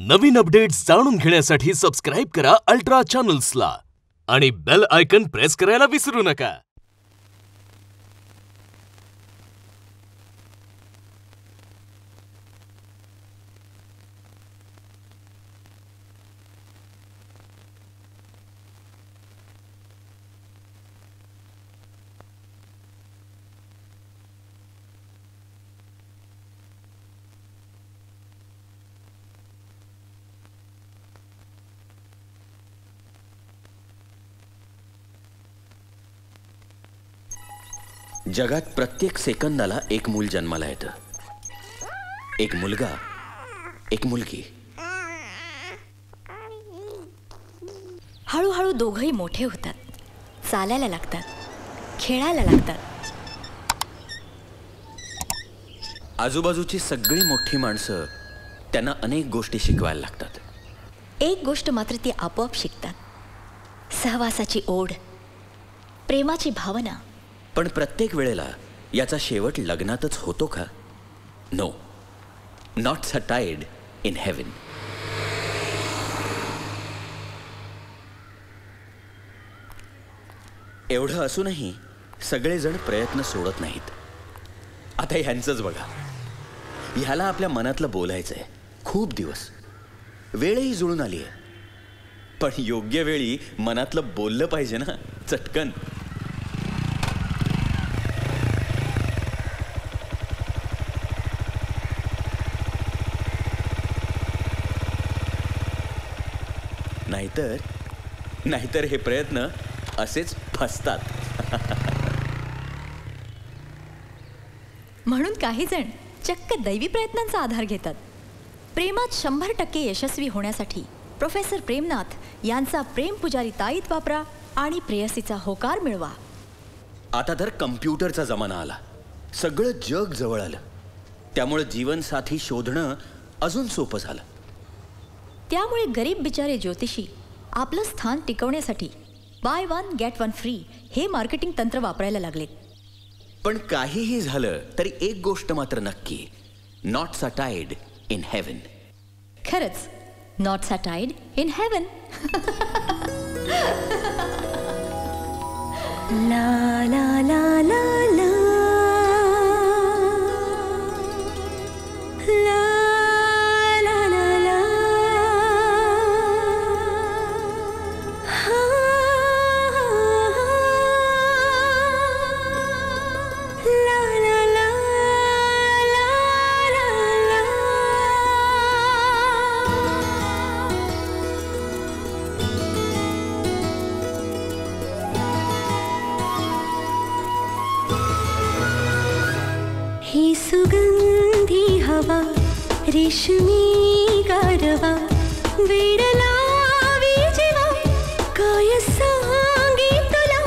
नवीन updates जाणून घेण्यासाठी subscribe करा अल्ट्रा चॅनल्सला आणि बेल आयकॉन प्रेस करायला विसरू नका। जगात प्रत्येक सेकंदाला एक मूल जन्माला येतं, एक मुलगा, एक मुलगी। हळूहळू दोघंही मोठे होतात, चालायला लागतात, खेळायला लागतात। आजूबाजूची सगळी मोठी माणसं त्यांना अनेक गोष्टी शिकवायला लागतात। एक गोष्ट मात्र ती आपोआप शिकतात, सहवासाची ओढ, प्रेमाची भावना। पण प्रत्येक वेळेला याचा शेवट लग्नातच होतो का? No, not suited in heaven. एवढं असूनही सगळेजण प्रयत्न सोडत नाहीत। आता ह्यांचंच बघा, ह्याला आपल्या मनातलं बोलायचंय खूप दिवस, वेळही जुळून आली आहे, पण योग्य वेळी मनातलं बोललं पाहिजे ना, चटकन। नाहीतर हे प्रयत्न असेच फसतात। म्हणून काही जण चक्क दैवी प्रयत्नांचा आधार घेतात। प्रेमात 100% यशस्वी होण्यासाठी प्रोफेसर प्रेमनाथ यांचा प्रेम पुजारी ताईत वापरा आणि प्रेयसीचा होकार मिळवा। आता तर कम्प्युटरचा जमाना आला, सगळं जग जवळ आलं, त्यामुळे जीवनसाथी शोधणं अजून सोपं झालं। त्यामुळे गरीब बिचारे ज्योतिषी आपलं स्थान टिकवण्यासाठी by one get one free हे मार्केटिंग तंत्र वापरायला लागले। पण काहीही झालं तरी एक गोष्ट मात्र नक्की, नॉट सटाईड इन हेवन। खरंच, नॉट सटाईड इन हेवन। ला ला ला ला ला ही सुगंधी हवा, रेशमी गारवा, वेड लावी जीवा, काय सांगे तुला,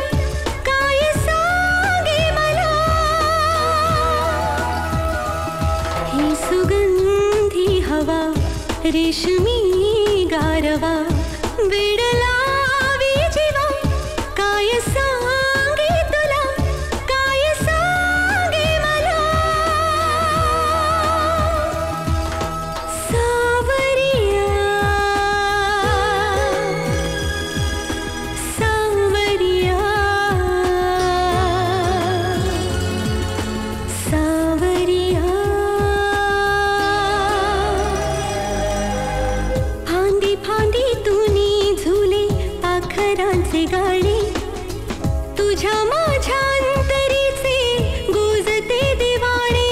काय सांगे मला। ही सुगंधी हवा, रेशमी गारवा, वेड लावी जीवा, काय सांगे तुला, काय सांगे मला। सावरिया सावरिया सावरिया, फांदी फांदी तुनी झुले पाखरांचे गाणे, तुझ्या माझ्या अंतरीचे गुजते दिवाणे,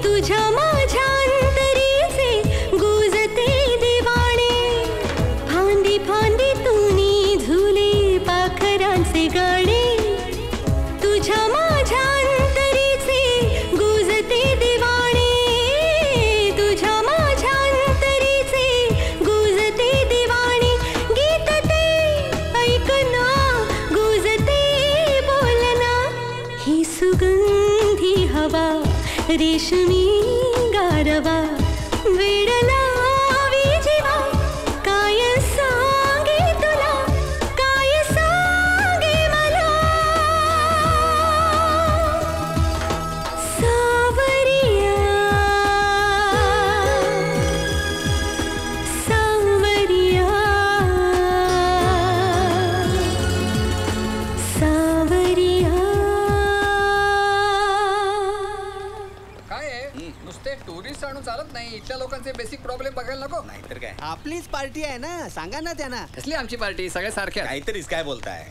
तुझ्या माझ्या अंतरीचे गुजते दिवाणे। फांदी फांदी तुनी झुले पाखरांचे गाणे, तुझ्या माझ्या अंतरीचे गुजते दिवाणे, तुझ्या माझ्या अंतरीचे गुजते दिवाणे। गीत ते ऐकना, गुजते बोलना, ही सुगंधी हवा, रेशमी गारवा, वेड लावी जीवा, काय सांगे तुला, काय सांगे मला। सावरिया अरे टुरिस्ट आणून चालत नाही. इथल्या लोकांचे बेसिक प्रॉब्लेम बघायला नको. नाहीतर काय, आपलीच पार्टी आहे ना, सांगा ना त्यांना. कसली आमची पार्टी, सगळे सारखे आहेत. काहीतरीच काय बोलताय.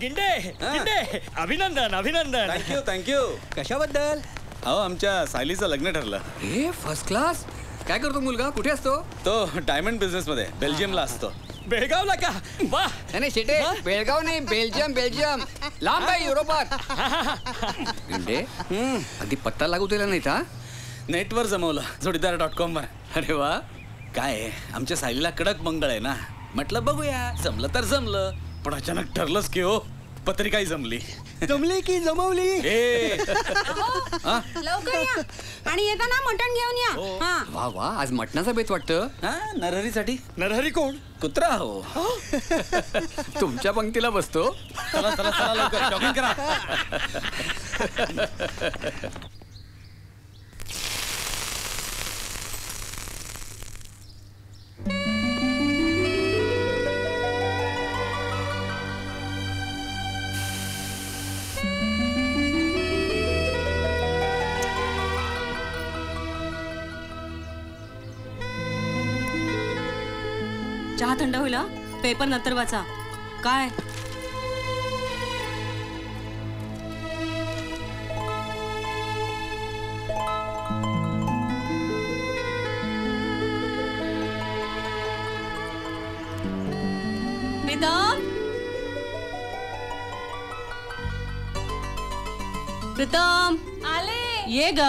गिंडे गिंडे, अभिनंदन अभिनंदन. Thank you thank you. कशाबद्दल? आमच्या सायलीचं लग्न ठरलं. हे फर्स्ट क्लास. काय करतो मुलगा, कुठे असतो? तो डायमंड बिझनेस मध्ये बेल्जियमला असतो. बेळगावला का? वा. नाही शेटे, बेळगाव नाही, बेल्जियम. बेल्जियम लांब आहे युरोपात. इंडे अगदी पत्ता लागू दिला नाही का? नेटवर जमवलं, जोडीदार.com वर. अरे वा. काय आहे, आमच्या सायलीला कडक मंगळ आहे ना, म्हटलं बघूया, जमलं तर जमलं. पण अचानक ठरलंच की हो, पत्रिकाही जमली. जमली की जमवली? ए लवकर या आणि येताना मटण घेऊन या. हा. वा वा, आज मटणाचा बेत वाटतं. हा, नरहरीसाठी. नरहरी कोण? कुत्रा हो. तुमच्या पंक्तीला बसतो. चला चला चला, लवकर शॉपिंग करा. चहा थंड होईल. पेपर नंतर वाचा. काय प्रीतम, प्रीतम आले. ये ग.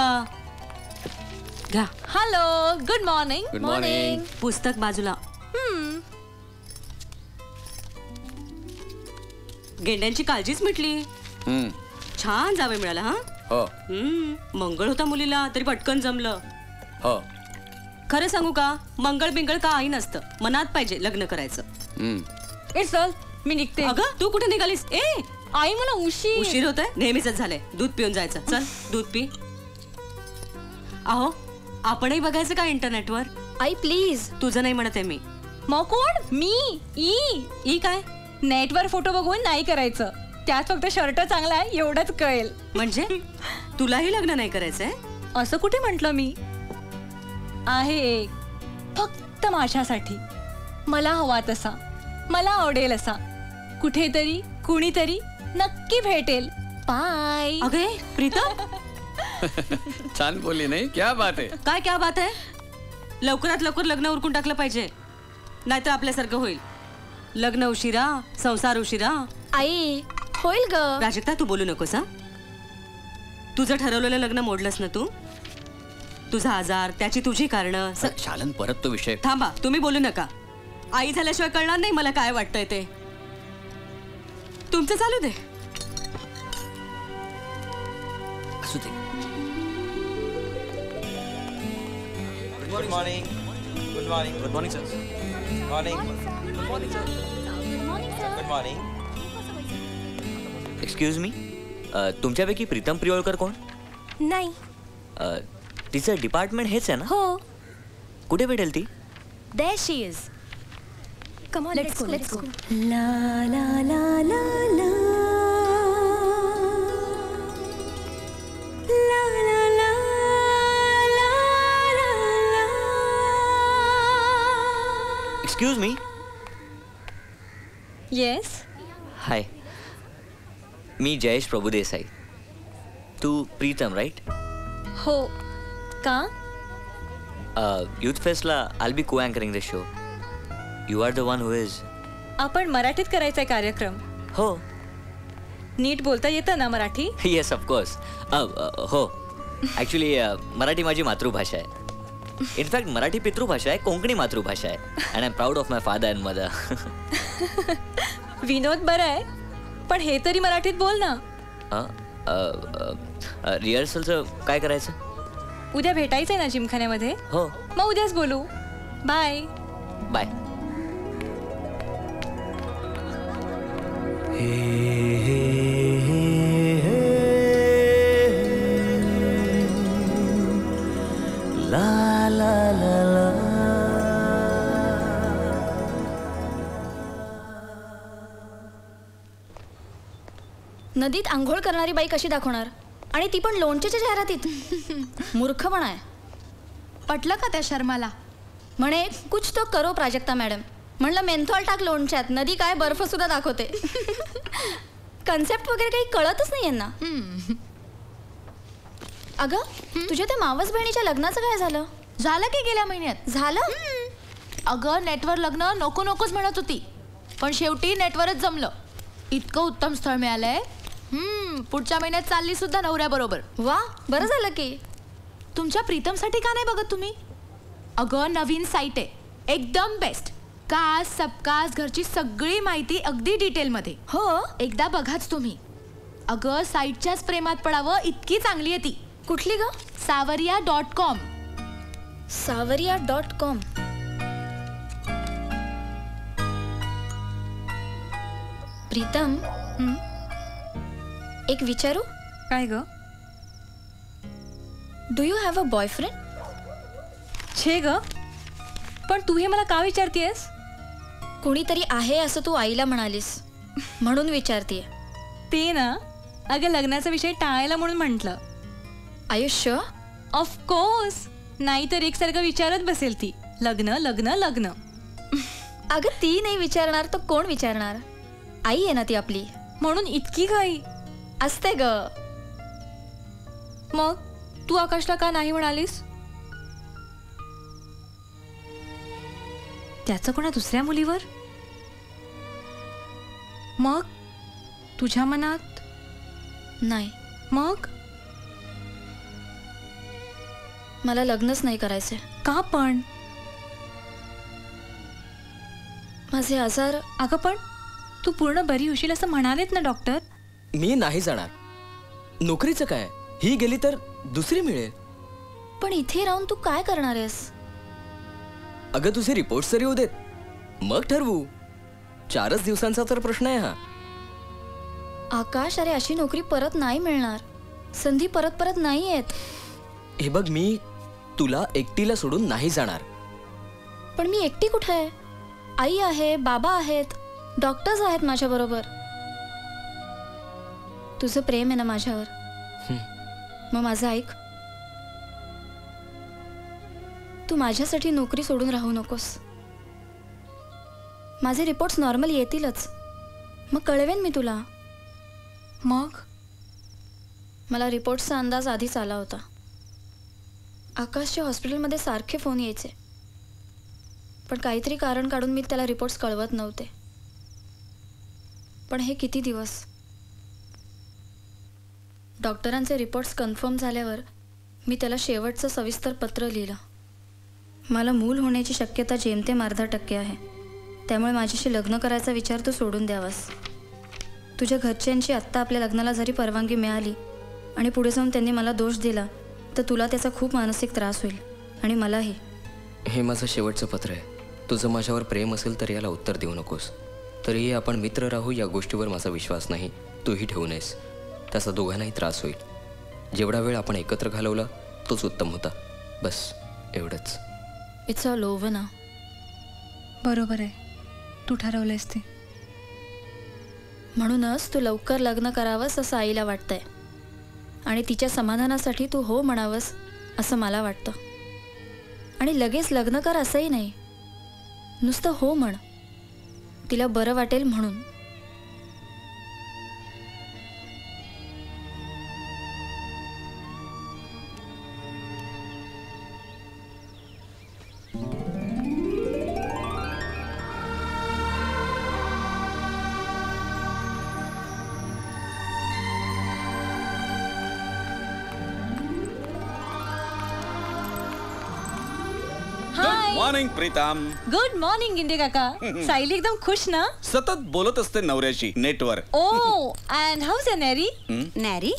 घ्या hello, good morning. Good morning. पुस्तक बाजूला. गेंड्यांची काळजीच मिटली. छान जावे मिळाला. हा हो मंगळ होता मुलीला, तरी पटकन जमलं. हो. खरं सांगू का, मंगळ बिंगळ काही नसतं, मनात पाहिजे लग्न करायचं. ए चल, मी निघते. अगं तू कुठे निघालीस? ए आई, मला उशीर होतोय. नेहमीच झालंय. दूध पिऊन जायचं. चल दूध पी. अहो आपणही बघायचं का इंटरनेटवर? आई प्लीज. तुझं नाही म्हणत आहे मी. मग कोण? मी. ई काय? नेटवर फोटो बघून नाही करायचं, त्यात फक्त शर्ट चांगला आहे एवढंच कळेल. म्हणजे तुलाही लग्न नाही करायचंय? असं कुठे म्हंटल मी. आहे एक, फक्त माझ्यासाठी, मला हवा तसा, मला आवडेल असा, कुठेतरी कुणीतरी नक्की भेटेल. बाय. अगे प्रीतम, छान बोलली नाही? क्या बात आहे. काय क्या बात आहे? लवकरात लवकर लग्न उरकून टाकलं पाहिजे, नाहीतर आपल्यासारखं होईल. लग्न उशिरा, संसार उशिरा. आई होईल ग. प्राजक्ता तू बोलू नकोस. हा, तुझं ठरवलेलं लग्न मोडलंस ना तू. तुझा आजार, त्याची तुझी कारण. शालन, परत तो विषय. थांबा, तुम्ही बोलू नका. आई झाल्याशिवाय कळणार नाही मला काय वाटतंय ते. तुमचं चालू दे. असू दे. Good morning. Good morning. Good morning sir. Morning. Good morning sir. Good morning. Excuse me, तुमच्यापैकी प्रीतम प्रियोळकर कोण? नाही. तिचं डिपार्टमेंट हेच आहे ना? हो. कुठे भेटेल ती? There she is. Come on, let's go. Let's go. ला ला ला ला ला ला ला ला ला ला. Excuse me. Yes. हाय, मी जयेश प्रभुदेसाई. तू प्रीतम राईट? हो. का? यूथ फेस्टला I be co anchoring the show. You are the one who is. आपण मराठीत करायचा कार्यक्रम. हो. नीट बोलता येतं ना मराठी? Yes of course. हो, ॲक्च्युली मराठी माझी मातृभाषा आहे. इनफॅक्ट मराठी पितृभाषा आहे, कोंकणी मातृभाषा आहे. And I am proud of my father and mother. विनोद बरं आहे, पण हे तरी मराठीत बोल ना. रिहर्सलचं काय करायचं? उद्या भेटायचंय ना जिमखान्यामध्ये? हो. मग उद्याच बोलू. बाय. बाय. ला ला ला ला. नदीत आंघोळ करणारी बाई कशी दाखवणार? आणि ती पण लोणच्याच्या जाहिरातीत. मूर्खपणा आहे. पटलं का त्या शर्माला? म्हणे कुछ तो करो प्राजक्ता मॅडम. म्हणलं मेंथॉल टाक लोणच्यात, नदी काय बर्फ सुद्धा दाखवते. कन्सेप्ट वगैरे काही कळतच नाही यांना. अगं तुझ्या त्या मावस बहिणीच्या लग्नाचं काय झालं? झालं की गेल्या महिन्यात झालं? अगं नेटवर लग्न नको नकोच म्हणत होती, पण शेवटी नेटवरच जमलं. इतकं उत्तम स्थळ मिळालंय. पुढच्या महिन्यात चालली सुद्धा नवऱ्याबरोबर. वा, बरं झालं की. तुमच्या प्रीतमसाठी का नाही बघत तुम्ही? अगं नवीन साईट आहे, एकदम बेस्ट. कास्ट सबकास्ट घरची सगळी माहिती अगदी डिटेलमध्ये. हो, एकदा बघाच तुम्ही. अगं साईटच्याच प्रेमात पडावं इतकी चांगली आहे ती. कुठली ग? Savaria.com. Savaria.com. प्रीतम, एक विचारू? काय ग? Do you have a boyfriend? छे ग, पण तू हे मला का विचारतेस? कोणीतरी आहे असं तू आईला म्हणालीस, म्हणून विचारतीये. ते ना, अगं लग्नाचा विषय टाळायला म्हणून म्हटलं. आयुष्य? ऑफकोर्स, नाहीतर एकसारखं विचारत बसेल ती. लग्न लग्न लग्न. अगं ती नाही विचारणार तर कोण विचारणार? आई आहे ना ती आपली. म्हणून इतकी घाई असते ग. मग तू आकाशला का नाही म्हणालीस? त्याचं कोणा दुसऱ्या मुलीवर? मग तुझ्या मनात नाही. मग मला लग्नच नाही करायचंय. का पण? माझे आजार. अगं पण तू पूर्ण बरी होशील असं म्हणालेत ना डॉक्टर. मी नाही जाणार. नोकरीचं काय, ही गेली तर दुसरी मिळेल. पण इथे राहून तू काय करणार आहेस? अगं तुझे रिपोर्ट तरी येऊ देत, मग ठरवू. 4च दिवसांचा तर प्रश्न आहे हा. आकाश, अरे अशी नोकरी परत नाही मिळणार. संधी परत परत नाही येत. हे बघ, मी तुला एकटीला सोडून नाही जाणार. पण मी एकटी कुठे आहे? आई आहे, बाबा आहेत, डॉक्टर्स आहेत माझ्या बरोबर. तुझं प्रेम आहे ना माझ्यावर, मग माझं ऐक. तू माझ्यासाठी नोकरी सोडून राहू नकोस. माझे रिपोर्ट्स नॉर्मल येतीलच, मग कळवेन मी तुला. मग मला रिपोर्ट्सचा अंदाज आधीच आला होता. आकाशच्या हॉस्पिटलमध्ये सारखे फोन यायचे, पण काहीतरी कारण काढून मी त्याला रिपोर्ट्स कळवत नव्हते. पण हे किती दिवस. डॉक्टरांचे रिपोर्ट्स कन्फर्म झाल्यावर मी त्याला शेवटचं सविस्तर पत्र लिहिलं. मला मूल होण्याची शक्यता जेमतेम अर्धा% आहे. त्यामुळे माझ्याशी लग्न करायचा विचार तू सोडून द्यावास. तुझ्या घरच्यांची आत्ता आपल्या लग्नाला जरी परवानगी मिळाली आणि पुढे जाऊन त्यांनी मला दोष दिला तर तुला त्याचा खूप मानसिक त्रास होईल आणि मलाही. हे माझं शेवटचं पत्र आहे. तुझं माझ्यावर प्रेम असेल तर याला उत्तर देऊ नकोस. तरीही आपण मित्र राहू या गोष्टीवर माझा विश्वास नाही. तूही ठेवू नयेस. त्याचा दोघांनाही त्रास होईल. जेवढा वेळ आपण एकत्र घालवला तोच उत्तम होता. बस एवढंच. इट्स ऑल ओव्हर ना. बरोबर आहे, तू ठरवलंयस ते. म्हणूनच तू लवकर लग्न करावंस असं आईला वाटतंय आणि तिच्या समाधानासाठी तू हो म्हणावंस असं मला वाटतं. आणि लगेच लग्न कर असंही नाही, नुसतं हो म्हण. तिला बरं वाटेल म्हणून. मॉर्निंग प्रीतम. गुड मॉर्निंग इंदे काका. सायली एकदम खुश ना? सतत बोलत असते नवऱ्याशी नेटवर. ओ, अँड हाऊस अ नॅरी? नॅरी?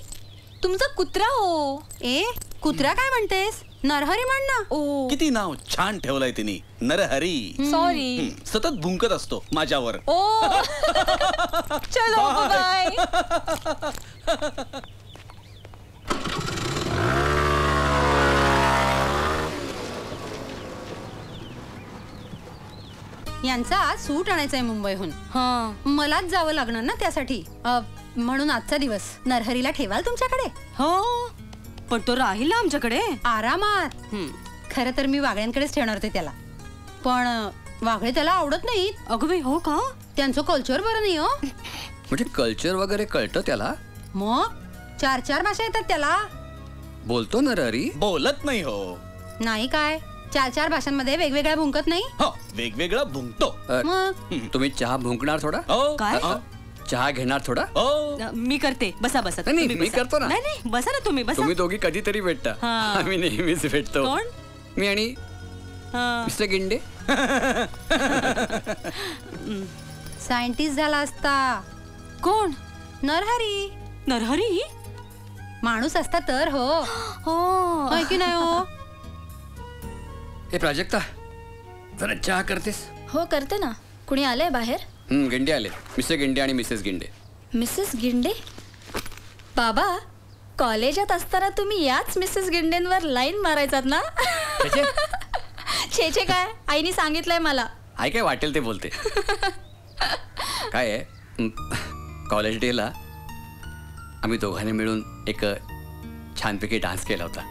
तुमचा कुत्रा हो. ए, कुत्रा काय म्हणतेस? नरहरी म्हण ना. ओ, किती नाव छान ठेवलंय तिने, नरहरी. सॉरी. सतत भुंकत असतो माझ्यावर. ओ, चलो बाय. यांचा आज सूट आणायचंय मुंबईहून. हां, मलाच जावं लागणार ना त्यासाठी. म्हणून आजचा दिवस नरहरीला ठेवाल तुमच्याकडे? हो, पण तो राहील ना आमच्याकडे आरामात. खरं तर मी वागळ्यांकडेच ठेवणार होते त्याला, पण वागळे त्याला आवडत नाहीत. अगं बाई, हो का? त्यांचं कल्चर बरं नाही हो. म्हणजे कल्चर वगैरे कळतं त्याला? मग 4 भाषा येतात त्याला. बोलतो ना ररी? बोलत नाही हो. नाही काय, 4 भाषांमध्ये वेगवेगळ्या भुंकत नाही. हो, वेगवेगळा भुंकतो. मग तुम्ही चहा भुंकणार थोडा? काय? चहा घेणार थोडा? मी करते. बसा बसा. नाही, तुम्ही मी बसा. करतो ना. नाही नाही, बसा ना तुम्ही, बसा. तुम्ही दोघी कधीतरी भेटता. हा. आम्ही नेहमीच भेटतो. कोण? मी आणि मिस्टर गिंडे. सायंटिस्ट झाला असता. कोण? नरहरी. नरहरी? माणूस असता तर हो. हो. होय की नाही हो? हे प्राजक्ता, जरा चहा करतेस? हो करते ना. कुणी आलंय बाहेर? गिंडे आले. मिस्टर गिंडे आणि मिसेस गिंडे. मिसेस गिंडे? बाबा, कॉलेजात असताना तुम्ही याच मिसेस गिंडेंवर लाईन मारायचात ना? छे काय, आईने सांगितलंय मला. आई काय वाटेल ते बोलते. काय आहे, कॉलेज डेला आम्ही दोघांनी मिळून एक छानपैकी डान्स केला होता.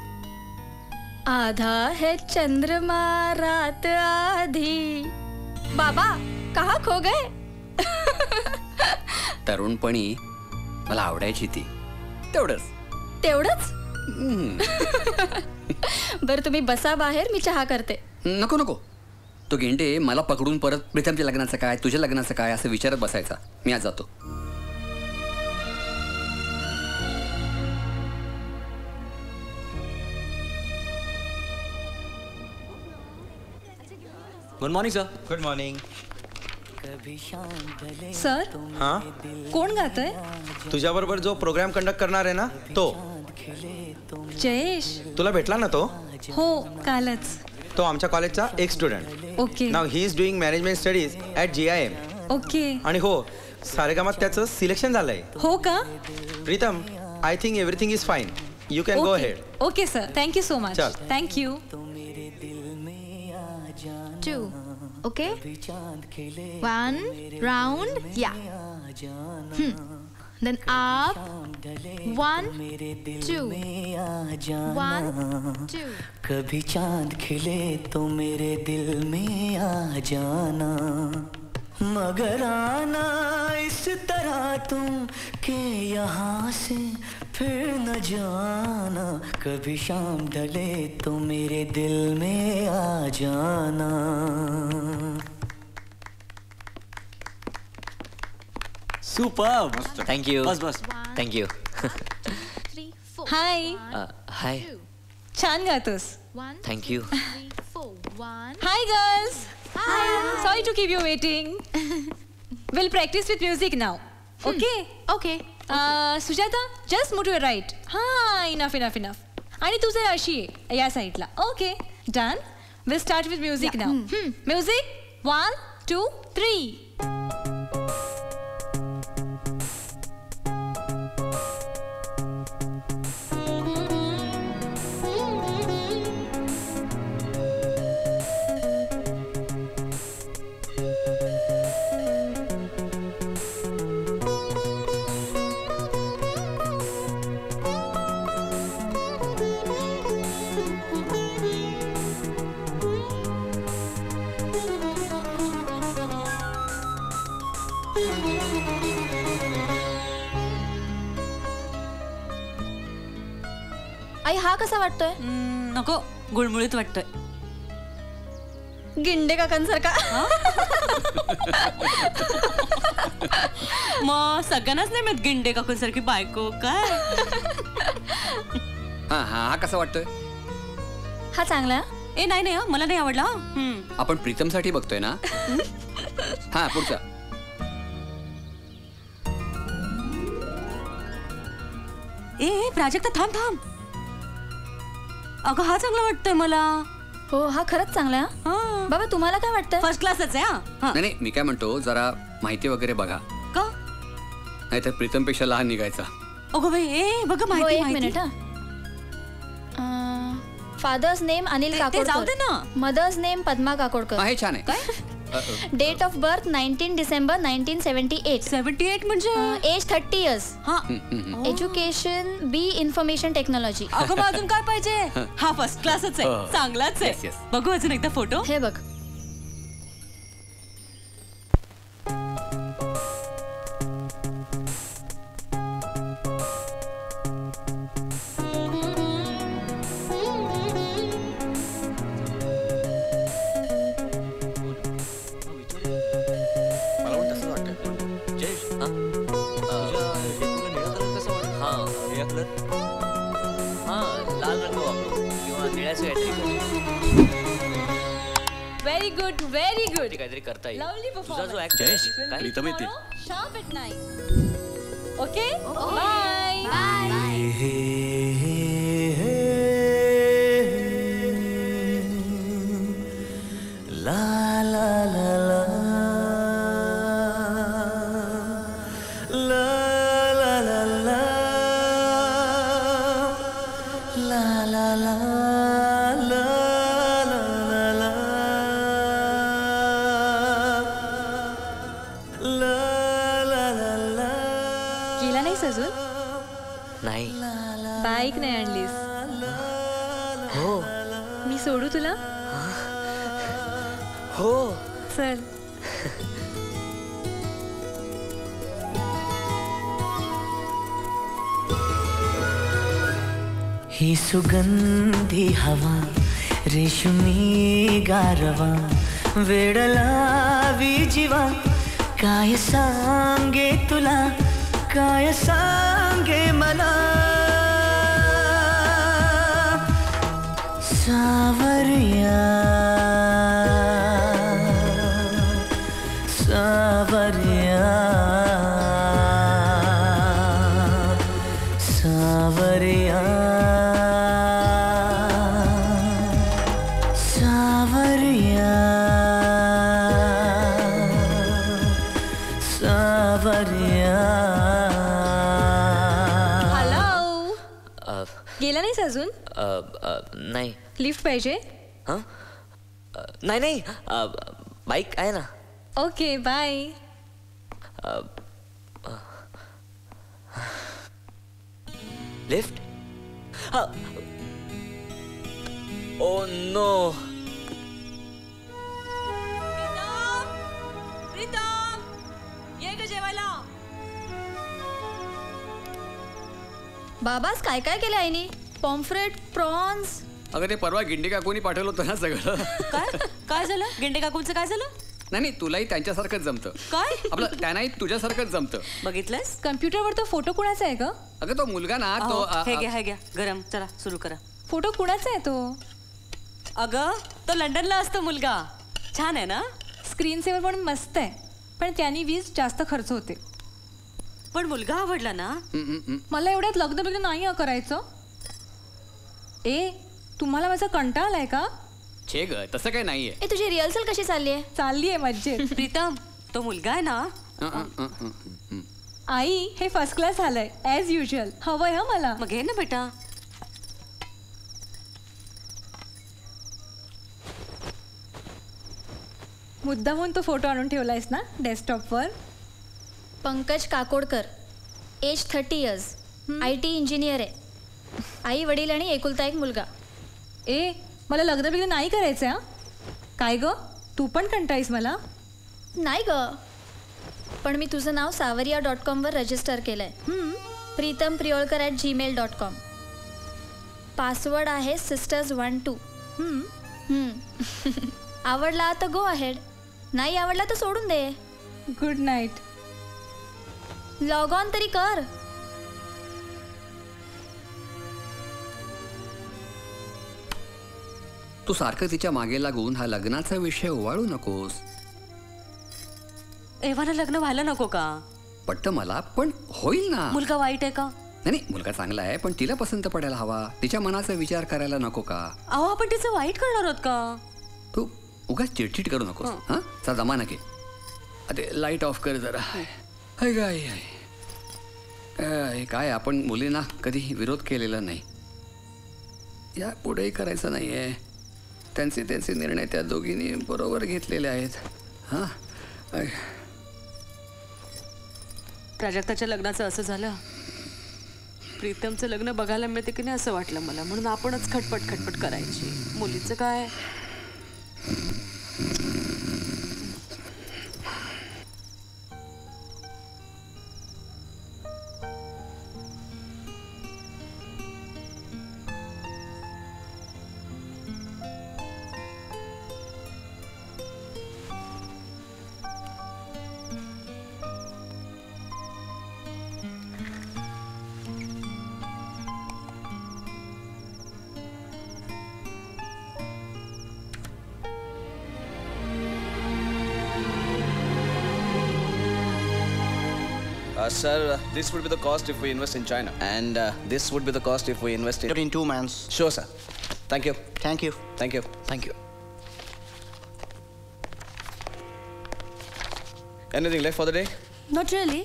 आधा है चंद्रमा रात आधी. बाबा, कहा खो गए? तरुणपणी मला आवडायची ती. तेवढंच. बरं तुम्ही बसा बाहेर, मी चहा करते. नको. तो गिंडे मला पकडून परत प्रीतमच्या लग्नाचं काय, तुझ्या लग्नाचं काय असं विचारत बसायचा. मी आज जातो. Good morning sir. Good morning. Sir, हा, कोण गातोय? तुझ्याबरोबर जो प्रोग्राम कंडक्ट करणार आहे ना तो. जयेश. तुला भेटला ना तो? हो, कालच. तो आमच्या कॉलेजचा एक स्टुडंट. ओके. नाव he is doing management studies at GIM. Okay. आणि हो, सारेगामात त्याचं सिलेक्शन झालंय. हो का? Pritam, I think everything is fine. You can go head. Okay sir, thank you so much. चल. Thank you. 2. Okay. 1 round. Yeah. Then up. 1 2 1 2. कभी चांद खिले तो मेरे दिल में आ जाना, मगर आना इस तरह तुम के यहाँ से फिर न जाना. कभी शाम ढले तो मेरे दिल में आ जाना. सुपर्ब. थँक्यू. बस. थँक्यू. 3 4. हाय. हाय. छान गातोस. Thank you. 3 4 1. Hi girls. Hi. Sorry to keep you waiting. We'll practice with music now. Okay. Okay. Sujata, just move to your right. हा, enough. आणि तू जर अशी आहे या साईडला. Okay, done. We'll start with music now. Music. 1 2 3. आई, हा कसा वाटतोय? नको, गुळमुळीत वाटतोय. गिंडे काकांसारखा. मग सगळ्यांनाच नाही मिळत गिंडे काकूंसारखी बायको काय. हा कसा वाटतोय? हा चांगला. ए नाही मला नाही आवडला. आपण प्रीतमसाठी बघतोय ना. हा, पुढचा. ए प्राजक्ता, थांब. अगं, हा चांगला वाटतोय मला. हो, हा खरंच चांगला. बाबा, तुम्हाला काय वाटतं? फर्स्ट क्लासच आहे. नाही, मी काय म्हणतो, जरा माहिती वगैरे बघा. का? नाहीतर प्रीतम पेक्षा लहान निघायचा. अगो बाई, बघ माहिती. 1 मिनिट. Father's name Anil Kakodkar. जाऊ दे ना. Mother's name Padma Kakodkar. हे छान आहे. काय? Date of birth 19 December 1978. 78 म्हणजे एज 30 इयर्स. हा. एज्युकेशन बी इन्फॉर्मेशन टेक्नॉलॉजी. अगं मग अजून काय पाहिजे? हा फर्स्ट क्लासच आहे, चांगलाच आहे. बघू अजून एकदा फोटो. हे बघ. Very good very good. काहीतरी करता येईल. लवली तुझा जो ऍक्ट जयेश, प्रीतम येते. Sharp at 9. Okay bye bye. ला ला ला ला ला ला ला ला ला ला ला केला नाहीस अजून? नाही. बाईक नाही आणलीस? हो मी सोडू तुला? हो. चल. ही सुगंधी हवा रेशमी गारवा वेड लावी जीवा काय सांगे तुला काय सांगे मला सावरिया सावरिया सावरिया सावरिया सावरिया. हॅलो. गेला नाहीस अजून? नाही. लिफ्ट पाहिजे? हां नाही नाही बाईक आहे ना. Okay bye. Lift. Oh no. Pritam ये ग जेवायला. बाबास काय काय केलं आईनी? Pomfret, prawns. अगं ते परवा गिंडी काकूनी पाठवलं होतं ना सगळं. काय झालं? गेंडे काकूंचं काय झालं? नाही तुलाही त्यांच्यासारखंच जमतं. काय? आपलं त्यांनाही तुझ्यासारखंच जमतं. बघितलंस? कम्प्युटरवर तो फोटो कुणाचा आहे ग? अगं तो मुलगा ना तो हे घ्या गरम. चला सुरू करा. फोटो कुणाचा आहे तो? अगं तो लंडनला असतो मुलगा. छान आहे ना? स्क्रीन सेवर म्हणून मस्त आहे, पण त्यांनी 20 जास्त खर्च होते. पण मुलगा आवडला ना? मला एवढ्यात लग्न नाही करायचं. ए तुम्हाला माझा कंटाळा आलाय का? छे ग तसं काही नाहीये. ए तुझी रिहर्सल कशी चाललीये? चाललीये मज्जेत. प्रीतम तो मुलगा आहे ना? आई हे फर्स्ट क्लास झालंय ॲज युजल. हवंय हा मला. मग घे ना बेटा. मुद्दामून तो फोटो आणून ठेवलायस ना डेस्कटॉपवर? Pankaj Kakodkar, age 30 years, IT engineer आहे. आई वडील आणि एकुलता एक मुलगा. ए मला लग्न नाही करायचं हा. काय ग तू पण कंटाळीस मला? नाही ग, पण मी तुझं नाव savarya.com वर रजिस्टर केलंय. pritampriyolkar@gmail.com. पासवर्ड आहे sisters12. आवडला तर गो अहेड, नाही आवडला तर सोडून दे. Good night. लॉग ऑन तरी कर. तू सारखं तिच्या मागे लागून हा लग्नाचा विषय ओवाळू नकोस. एव्हाना लग्न व्हायला नको का? पटतं मला, पण होईल ना. मुलगा वाईट आहे का? नाही मुलगा चांगला आहे, पण तिला पसंत पडायला हवा. तिच्या मनाचा विचार करायला नको का? अहो आपण तिचं वाईट करणार आहोत का? तू उगाच चिडचिड करू नकोस. हा चा जमाना घे. अरे लाईट ऑफ कर जरा. काय आपण मुलींना कधी विरोध केलेला नाही, या पुढेही करायचं नाहीये. त्यांचे निर्णय त्या दोघींनी बरोबर घेतलेले आहेत. प्राजक्ताच्या लग्नाचं असं झालं, प्रीतमचं लग्न बघायला मिळते की नाही असं वाटलं मला, म्हणून आपणच खटपट करायची. मुलीचं काय. Sir, this would be the cost if we invest in China. And this would be the cost if we invest in 2 months. Sure, sir. Thank you. Thank you. Thank you. Thank you. Anything left for the day? Not really.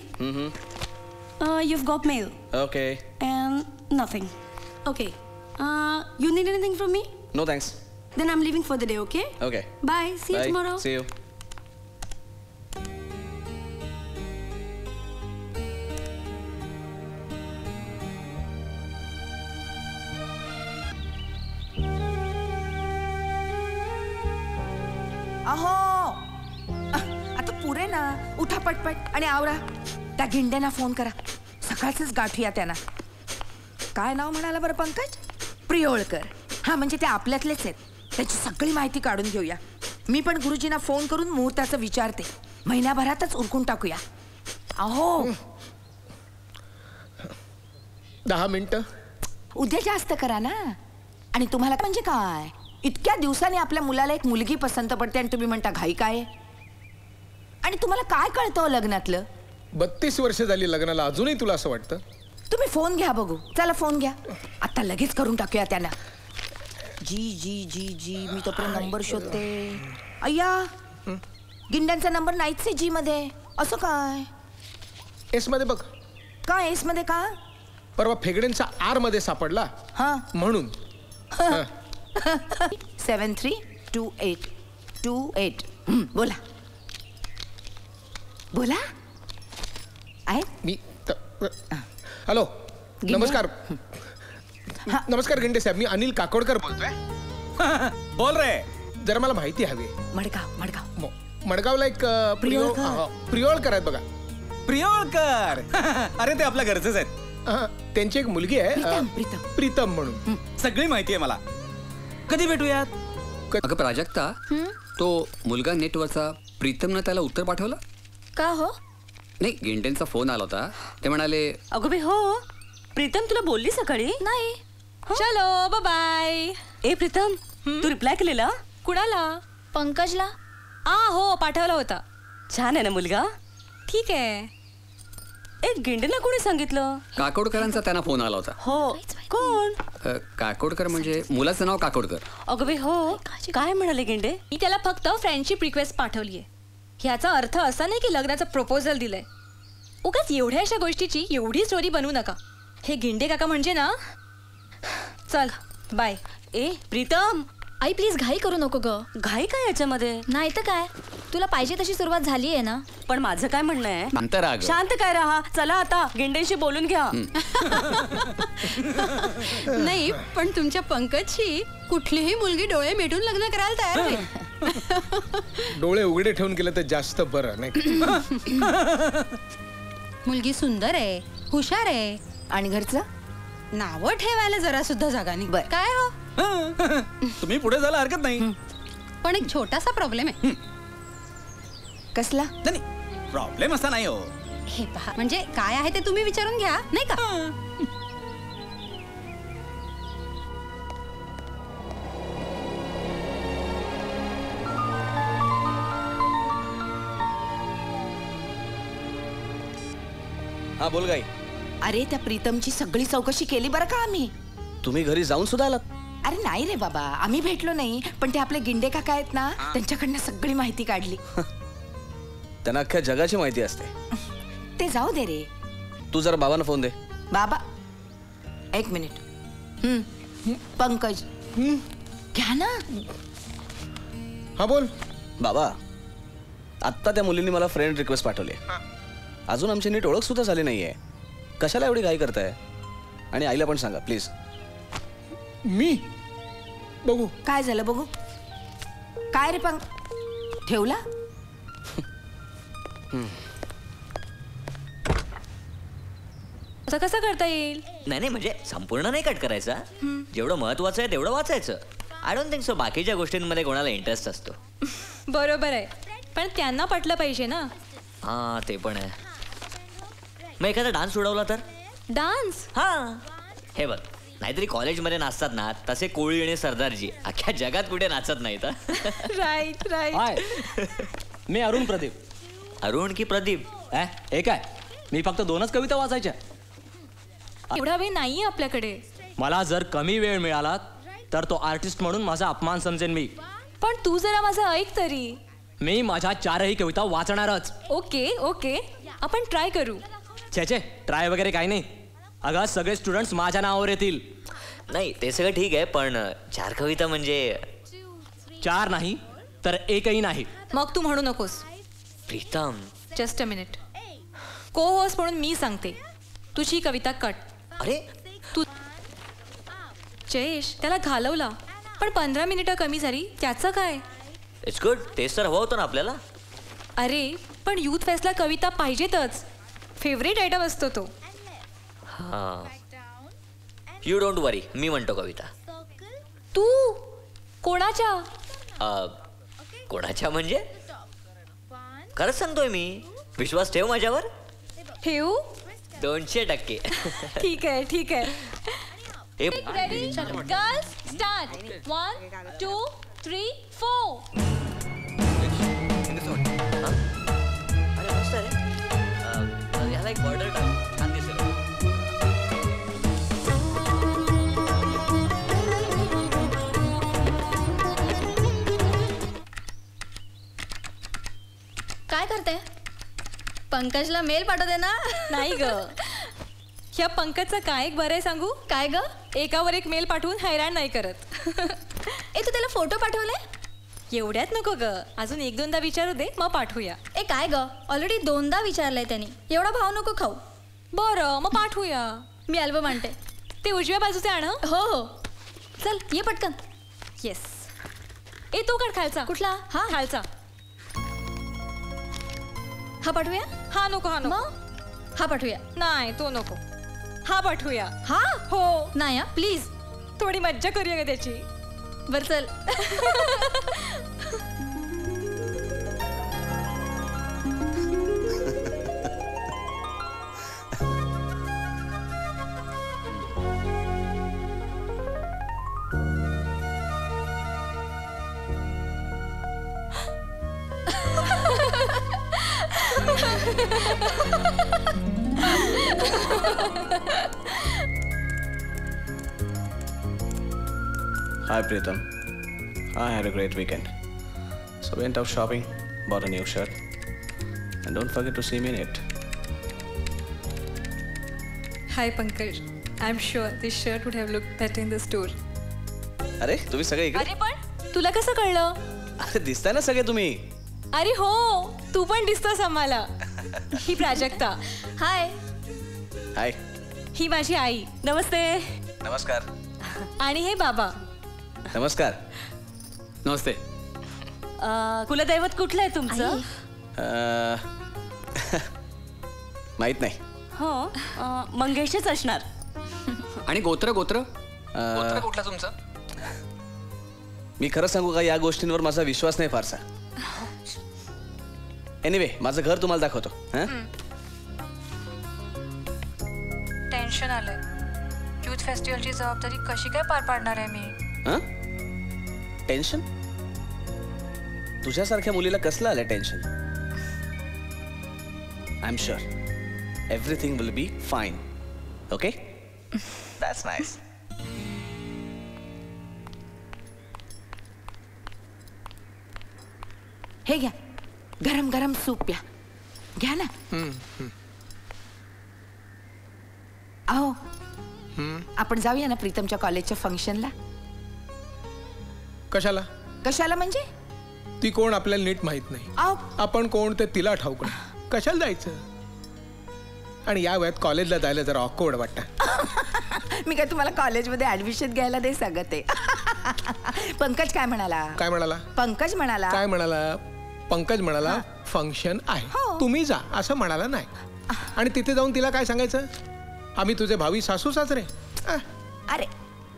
You've got mail. Okay. And nothing. Okay. You need anything from me? No thanks. Then I'm leaving for the day, okay? Okay. Bye. See you Bye. tomorrow. See you. अहो आता पुरे ना, उठा पटपट आणि आवरा. त्या गिंड्यांना phone करा, सकाळचंच गाठूया त्यांना. काय नाव म्हणाला बरं पंकज? प्रियोळकर. हा म्हणजे ते आपल्यातलेच आहेत. त्याची सगळी माहिती काढून घेऊया. मी पण गुरुजींना फोन करून मुहूर्ताचं विचारते. महिन्याभरातच उरकून टाकूया. अहो 10 मिनिटं उद्या जास्त करा ना. आणि तुम्हाला म्हणजे काय, इतक्या दिवसांनी आपल्या मुलाला एक मुलगी पसंत पडते आणि तुम्ही म्हणता घाई काय. आणि तुम्हाला काय कळतं लग्नातलं? 32 वर्ष झाली लग्नाला, अजूनही तुला असं वाटतं? तुम्ही फोन घ्या बघू. चला फोन घ्या, आता लगेच करून टाकूया त्यांना. जी जी जी जी मी तोपर्यंत नंबर शोधते. अय्या गिंड्यांचा नंबर नाहीच आहे जी मध्ये. असं काय? एस मध्ये बघ. काय एस मध्ये? का परवा फेगडेंचा आर मध्ये सापडला. हा म्हणून 732828. बोला बोला. आहे मी. हॅलो नमस्कार. नमस्कार गिंडे साहेब, मी अनिल काकोडकर बोलतोय. बोल रे. जरा मला माहिती हवी. मडगाव मडगावला एक प्रियोळकर आहेत बघा. प्रियोळकर. अरे ते आपल्या घरचेच आहेत. त्यांची एक मुलगी आहे प्रीतम म्हणून. सगळी माहिती आहे मला. कधी भेटूयात? अगं प्राजक्ता, तो मुलगा नेटवरचा प्रीतमनं त्याला उत्तर पाठवलं का हो? नाही, गेंडेंचा फोन आला होता. ते म्हणाले अगं बे हो, प्रीतम तुला बोलली सकाळी? नाही. चलो बाय. ए प्रीतम, तू रिप्लाय केलेला? कुणाला? पंकजला. हो पाठवला होता. छान आहे ना मुलगा? ठीक आहे. ए गिंडेला कोणी सांगितलं? काकोडकरांचा त्यांना फोन आला होता. हो. कोण? काकोडकर म्हणजे मुलाचं नाव काकोडकर. अगं बे हो, काय म्हणाले गिंडे? मी त्याला फक्त फ्रेंडशिप रिक्वेस्ट पाठवलीये. ह्याचा अर्थ असा नाही की लग्नाचं प्रपोजल दिलंय. उगाच एवढ्या अशा गोष्टीची एवढी स्टोरी बनवू नका. हे गिंडे काका म्हणजे ना. चल बाय. ए प्रीतम, आई प्लीज घाई करू नको ग. घाई काय याच्यामध्ये? नाही तर काय, तुला पाहिजे तशी सुरुवात झाली आहे ना. पण माझं काय म्हणणं आहे, अंतराग शांत काय राहा. चला आता गिंडेशी बोलून घ्या. नाही पण तुमच्या पंकजशी कुठलीही मुलगी डोळे मिटून लग्न करायला तयार आहे. डोळे उघडे ठेवून केलं तर जास्त बरं नाही. मुलगी सुंदर आहे, हुशार आहे. आणि घरचं नावं ठेवायला जरा सुद्धा जागा नाही. बरं. काय हो, तुम्ही पुढे जायला हरकत नाही. पण एक छोटासा प्रॉब्लेम आहे. कसला? नाही प्रॉब्लेम असा नाही हो. हे पहा, म्हणजे काय आहे ते तुम्ही विचारून घ्या नाही का. हा बोल गाई. अरे त्या प्रीतमची सगळी चौकशी केली बरं का आम्ही. तुम्ही घरी जाऊन सुद्धा आलात? अरे नाही रे बाबा, आम्ही भेटलो नाही, पण ते आपले गिंडे काका आहेत ना, त्यांच्याकडनं सगळी माहिती काढली. त्यांना अख्ख्या जगाची माहिती असते. ते जाऊ दे रे. तू जरा बाबांना फोन दे. बाबा 1 मिनिट. पंकज घ्या ना. हा बोल. बाबा आत्ता त्या मुलींनी मला फ्रेंड रिक्वेस्ट पाठवली. अजून आमची नीट ओळख सुद्धा झाली नाहीये. कशाला एवढी घाई करताय? आणि आईला पण सांगा प्लीज. मी बघू. काय झालं बघू? काय रे पंक ठेवला? आता कसं करता येईल? नाही म्हणजे संपूर्ण नाही कट करायचा. जेवढं महत्वाचं आहे तेवढं वाचायचं. आय डोंट थिंक सो बाकीच्या गोष्टींमध्ये कोणाला इंटरेस्ट असतो. बरोबर आहे, पण त्यांना पटलं पाहिजे ना. हा ते पण आहे. मग एखादा डान्स उडवला तर? डान्स? हा हे बघ, नाहीतरी कॉलेजमध्ये नाचतात ना तसे कोळी आणि सरदारजी अख्ख्या जगात कुठे नाचत नाहीत. Right right. मी अरुण प्रदीप. अरुण की प्रदीप? हे काय, मी फक्त 2च कविता वाचायच्या. एवढा वेळ नाहीये आपल्याकडे. मला जर कमी वेळ मिळाला तर तो आर्टिस्ट म्हणून माझा अपमान समजेन मी. पण तू जरा माझं ऐक तरी. मी माझ्या 4ही कविता वाचणारच. ओके ओके, आपण ट्राय करू. छे ट्राय वगैरे काही नाही. अगं सगळे स्टुडंट्स माझ्या नावावर येतील. नाही ते सगळं ठीक आहे, पण 4 कविता म्हणजे 4 नाही तर एकही नाही. मग तू म्हणू नकोस. Pritam just a minute. को होस्ट म्हणून मी सांगते, तुझी कविता कट. अरे तू जयेश त्याला घालवला, पण 15 मिनिटं कमी झाली, त्याचं काय? It's good. तेच तर हवं होतं ना आपल्याला. अरे पण युथ फेस्टला कविता पाहिजेतच. फेवरेट आयटम असतो तो. हा यू डोंट वरी, मी म्हणतो कविता. तू कोणाच्या? कोणाच्या म्हणजे? खरंच सांगतोय मी. विश्वास ठेव माझ्यावर. ठेवू? 200%. ठीक आहे ठीक आहे. Ready? Girls, start. 1, 2, 3, 4. अरे मस्त आहे. याला एक बॉर्डर टाक, छान दिसेल. काय करते? पंकजला मेल पाठवते ना? नाही ग, ह्या पंकजचं काय एक बरं आहे सांगू? काय ग? एकावर एक मेल पाठवून हैराण नाही करत. ए तू त्याला फोटो पाठवले? एवढ्यात नको ग, अजून 1-2दा विचारू दे मग पाठवूया. ए काय ग, ऑलरेडी 2दा विचारलंय त्यांनी. एवढा भाव नको खाऊ. बरं मग पाठवूया. मी अल्बम आणते. ते उजव्या बाजूचे आण. हो हो चल ये पटकन. येस. ए तो काढ खालचा. कुठला? हा खालचा. हा पाठवूया? हा नको. हा नको. हा पाठवूया? नाही तो नको. हा पाठवूया. हा हो. नाही प्लीज. थोडी मज्जा करूया का त्याची? बर चल. Hi Pritam. I had a great weekend. So went out shopping, bought a new shirt. And don't forget to see me in it. Hi Pankaj. I'm sure this shirt would have looked better in the store. अरे तुम्ही सगळे इकडे? अरे पण तुला कसं कळलं? अरे दिसताय ना सगळे तुम्ही. अरे हो, तू पण दिसतोस आम्हाला. ही प्राजक्ता. हाय. हाय. ही माझी आई. नमस्ते. नमस्कार. आणि हे बाबा. नमस्कार. नमस्ते. कुलदैवत कुठलं आहे तुमचं? माहित नाही. हो मंगेशच असणार. आणि गोत्र गोत्र कुठला तुमचं? मी खरं सांगू का, या गोष्टींवर माझा विश्वास नाही फारसा. एनिवे माझं घर तुम्हाला दाखवतो. टेन्शन आलंय. युथ फेस्टिवलची जबाबदारी कशी काय पार पाडणार आहे मी? टेन्शन? तुझ्यासारख्या मुलीला कसलं आलं tension? I am sure everything will be fine. Okay? That's nice. हे घ्या, गरम गरम सूप प्या. घ्या ना. अहो आपण जाऊया ना प्रीतमच्या कॉलेजच्या फंक्शनला. कशाला? कशाला म्हणजे ती कोण आपल्याला नीट माहित नाही. आपण कोण ते तिला ठाऊक नाही. कशाला जायचं? आणि या वयात कॉलेजला जायला जरा ऑकवर्ड वाटतं. मी काय तुम्हाला कॉलेजमध्ये ऍडमिशन घ्यायला नाही सांगत आहे. पंकज काय म्हणाला? काय म्हणाला? पंकज म्हणाला. काय म्हणाला? पंकज म्हणाला फंक्शन आहे, तुम्ही जा असं म्हणाला नाही. आणि तिथे जाऊन तिला काय सांगायचं? आम्ही तुझे भावी सासू सासरे. अरे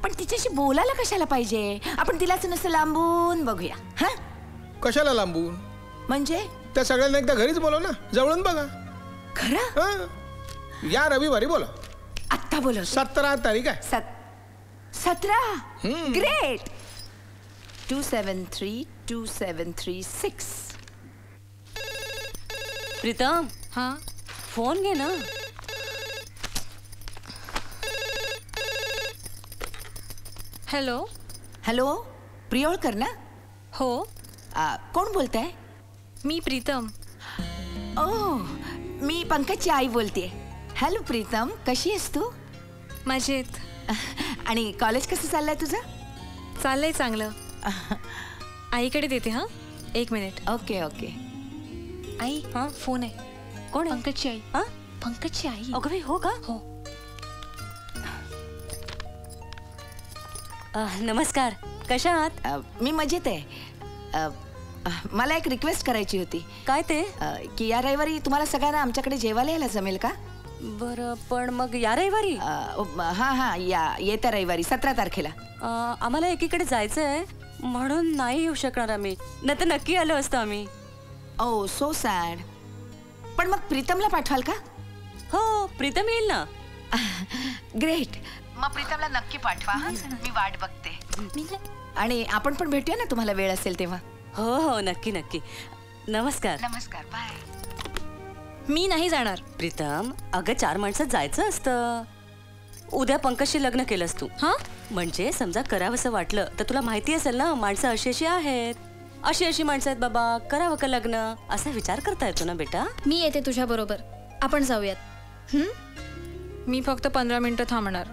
पण तिच्याशी बोलायला कशाला पाहिजे? आपण तिलाच नुसतं लांबून बघूया. हा, कशाला लांबून? म्हणजे त्या सगळ्यांना एकदा घरीच बोलव ना, जवळून बघा. खरं? या रविवारी बोला. आत्ता बोलव. 17 तारीख आहे. 17. ग्रेट. 2732736. प्रीतम. हा, फोन घे ना. हॅलो. हॅलो, प्रियोळकर ना? हो. कोण बोलताय? मी प्रीतम. ओह, मी पंकजची आई बोलते. हॅलो प्रीतम, कशी आहेस तू? मजेत. आणि कॉलेज कसं चाललंय तुझं? चाललंय चांगलं. आईकडे देते. हां, 1 मिनिट. Okay okay. आई, हां, फोन आहे. कोण आहे? पंकजची आई. हां, पंकजची आई. अगं बाई, हो का? हो. नमस्कार, कशा आहात? मी मजेत आहे. मला एक रिक्वेस्ट करायची होती. काय ते? की या रविवारी तुम्हाला सगळ्यांना आमच्याकडे जेवायला यायला जमेल का? बरं, पण मग या रविवारी? हां हां, येत्या रविवारी 17 तारखेला. आम्हाला एकीकडे जायचं आहे, म्हणून नाही येऊ शकणार आम्ही. नाही तर नक्की आलो असतो आम्ही. ओ सो सॅड. पण मग प्रीतमला पाठवाल का? हो, प्रीतम येईल ना. ग्रेट. मग प्रीतमला नक्की पाठवा. मी वाट बघते. आणि आपण पण भेटूया ना तुम्हाला वेळ असेल तेव्हा. हो हो, नक्की नक्की. नमस्कार. नमस्कार, बाय. मी नाही जाणार. प्रीतम, अगं 4 माणसात जायचं असतं. उद्या पंकजशी लग्न केलंस तू. हां, म्हणजे समजा करावंसं वाटलं तर तुला माहिती असेल ना, माणसं अशी अशी आहेत, अशी अशी माणसं आहेत बाबा, करावं का लग्न असा विचार करता येतो ना बेटा. मी येते तुझ्या बरोबर. आपण जाऊयात. मी फक्त 15 मिनिटं थांबणार.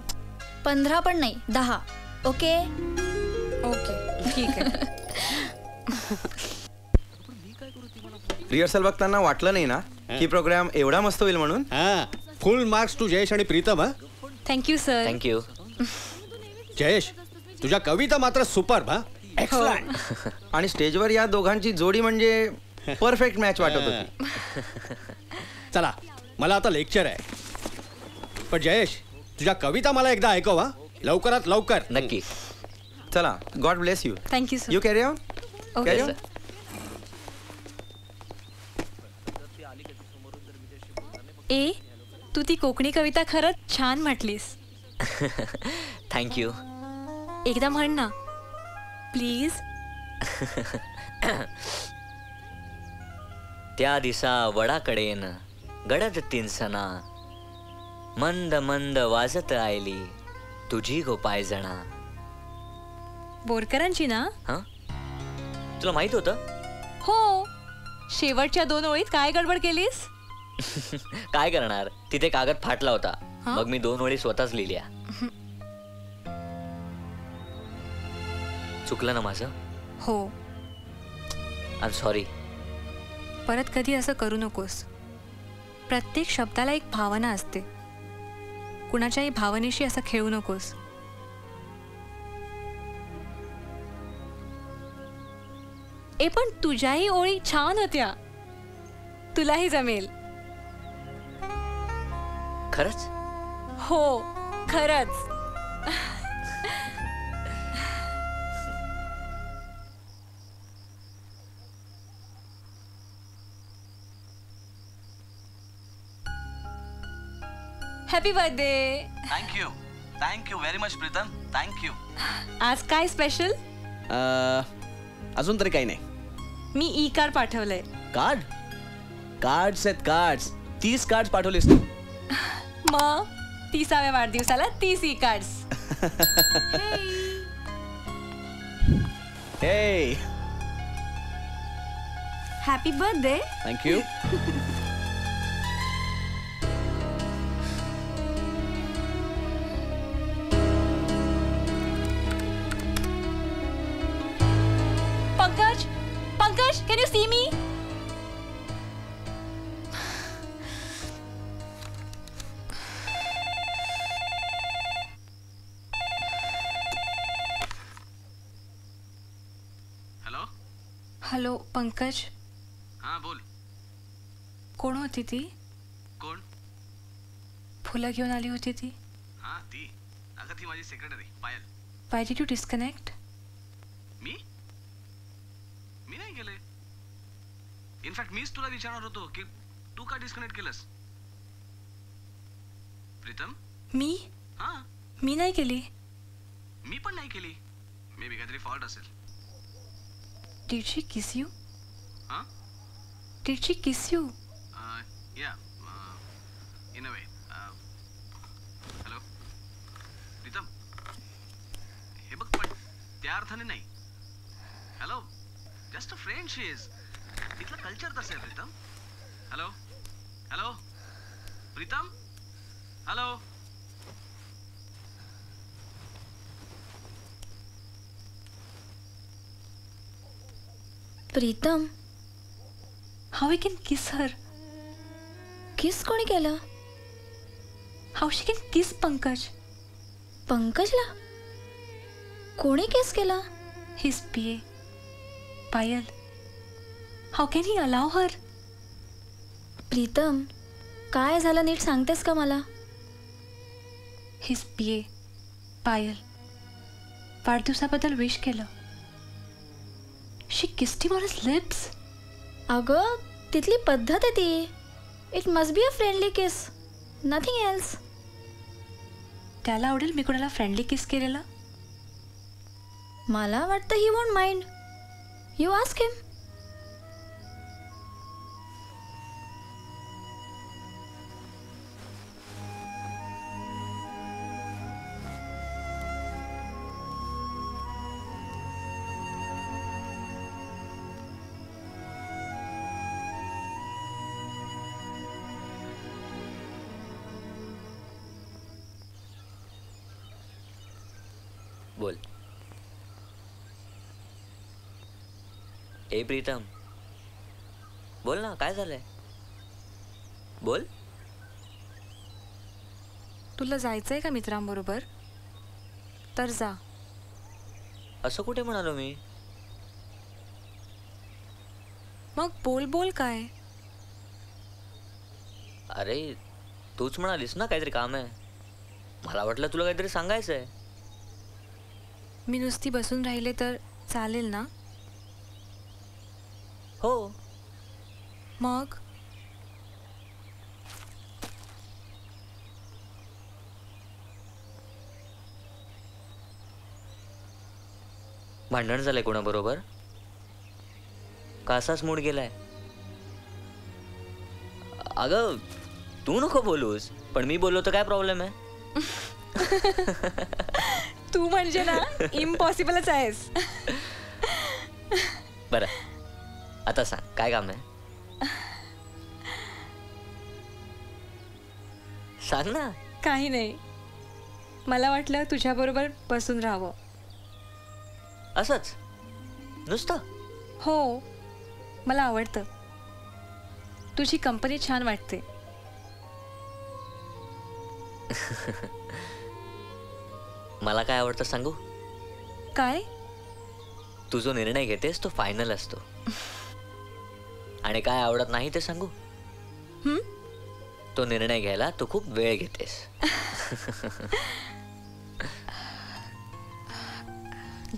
15 पण नाही, 10. ओके ओके, ठीक आहे. रिहर्सल बघताना वाटलं नाही ना की प्रोग्राम एवढा मस्त होईल म्हणून. फुल मार्क्स टू जयेश आणि Pritam. Thank you sir. Thank you. Jayesh, तुझ्या कविता मात्र सुपर. एक्सलंट. आणि स्टेजवर या दोघांची जोडी म्हणजे परफेक्ट मॅच वाटत होती. चला, मला आता लेक्चर आहे, पण जयेश तुझ्या कविता मला एकदा ऐकव. लवकरात लवकर. नक्की. चला, God bless you. Thank you sir. You carry on. Okay sir. ए, तू ती कोकणी कविता खरंच छान म्हटलीस. थँक्यू. एकदा म्हण ना प्लीज. त्या दिसा वडाकडेन गडद तिनसना, मंद मंद वाजत आयली तुझी गोपायजणा. बोरकरांची ना? हा, तुला माहित होतं? हो. शेवटच्या 2 ओळीत काय गडबड केलीस? काय करणार, तिथे कागद फाटला होता, मग मी 2 ओळी स्वतःच लिहिल्या. चुकलं ना माझं? हो. I am sorry. परत कधी असं करू नकोस. प्रत्येक शब्दाला एक भावना असते. कुणाच्याही भावनेशी असं खेळू नकोस. ए, पण तुझ्याही ओळी छान होत्या. तुलाही जमेल. खरंच? हो, खरंच. Happy birthday. Thank you very much Pritam. Thank you. आज काय स्पेशल? अजून तरी काही नाही. मी ई कार्ड पाठवलंय. कार्ड? कार्ड्स आहेत कार्ड्स. 30 कार्ड्स पाठवलेस तू. मग 30व्या वाढदिवसाला 30 e cards. Hey, happy birthday. Thank you. Pankaj, can you see me? Hello Pankaj. हां बोल. कोण होती ती? कोण? फुलं घेऊन आली होती ती. हां ती. अगं ती माझी secretary Payal. Why did you disconnect? मी नाही केले. इनफॅक्ट मीच तुला विचारणार होतो की तू का डिस्कनेक्ट केलंस. प्रीतम. मी? हां. मी नाही केली. मी पण नाही केली. मे बी काहीतरी फॉल्ट असेल. Did she kiss you? Huh? Did she kiss you? Yeah. In a way. Hello? Pritam. हे बघ पण त्या अर्थाने नाही. Hello. Just a friend she is. तिथलं कल्चर तसं आहे Pritam. Hello. Hello. Pritam. Hello. Pritam. How we can kiss her? किस कोणी केलं? How she can kiss Pankaj? पंकजला कोणी किस केला? His PA. Payal. How can he allow her? Pritam, काय झालं नीट सांगतेस का मला? His PA. पायल. वाढदिवसाबद्दल विश केलं. She kissed him on his lips. अगं तिथली पद्धत आहे ती. It must be a friendly kiss, nothing else. त्याला आवडेल मी कोणाला फ्रेंडली किस केलेला? मला वाटतं he won't mind. You ask him. बोल. ए प्रीतम, बोल ना, काय झालंय? बोल. तुला जायचंय का मित्रांबरोबर? तर जा. असं कुठे म्हणालो मी? मग बोल बोल काय? अरे तूच म्हणालीस ना काहीतरी काम आहे. मला वाटलं तुला काहीतरी सांगायचंय. मी नुसती बसून राहिले तर चालेल ना? हो. मग भांडण झालंय कोणाबरोबर? का असाच मूड गेलाय? अगं तू नको बोलूस, पण मी बोललो तर काय प्रॉब्लेम आहे? तू म्हणजे ना इम्पॉसिबलच आहेस. बरं आता सांग काय काम आहे? सांग ना. काही नाही, मला वाटलं तुझ्याबरोबर बसून राहावं. असंच नुसतं? हो, मला आवडतं. तुझी कंपनी छान वाटते. मला काय आवडतं सांगू? काय? तू जो निर्णय घेतेस तो फायनल असतो. आणि काय आवडत नाही ते सांगू? तो निर्णय घ्यायला तू खूप वेळ घेतेस.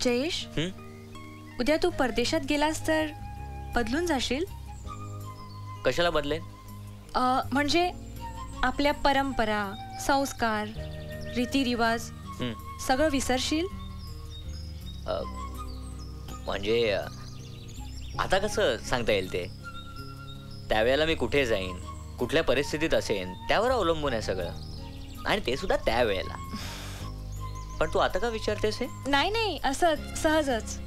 जयेश, उद्या तू परदेशात गेलास तर बदलून जाशील? कशाला बदलेन? म्हणजे आपल्या परंपरा, संस्कार, रीतिरिवाज सगळं विसरशील? म्हणजे आता कसं सांगता येईल ते? त्यावेळेला मी कुठे जाईन, कुठल्या परिस्थितीत असेन त्यावर अवलंबून आहे सगळं. आणि ते सुद्धा त्यावेळेला. पण तू आता का विचारतेस हे? नाही नाही, असंच सहजच.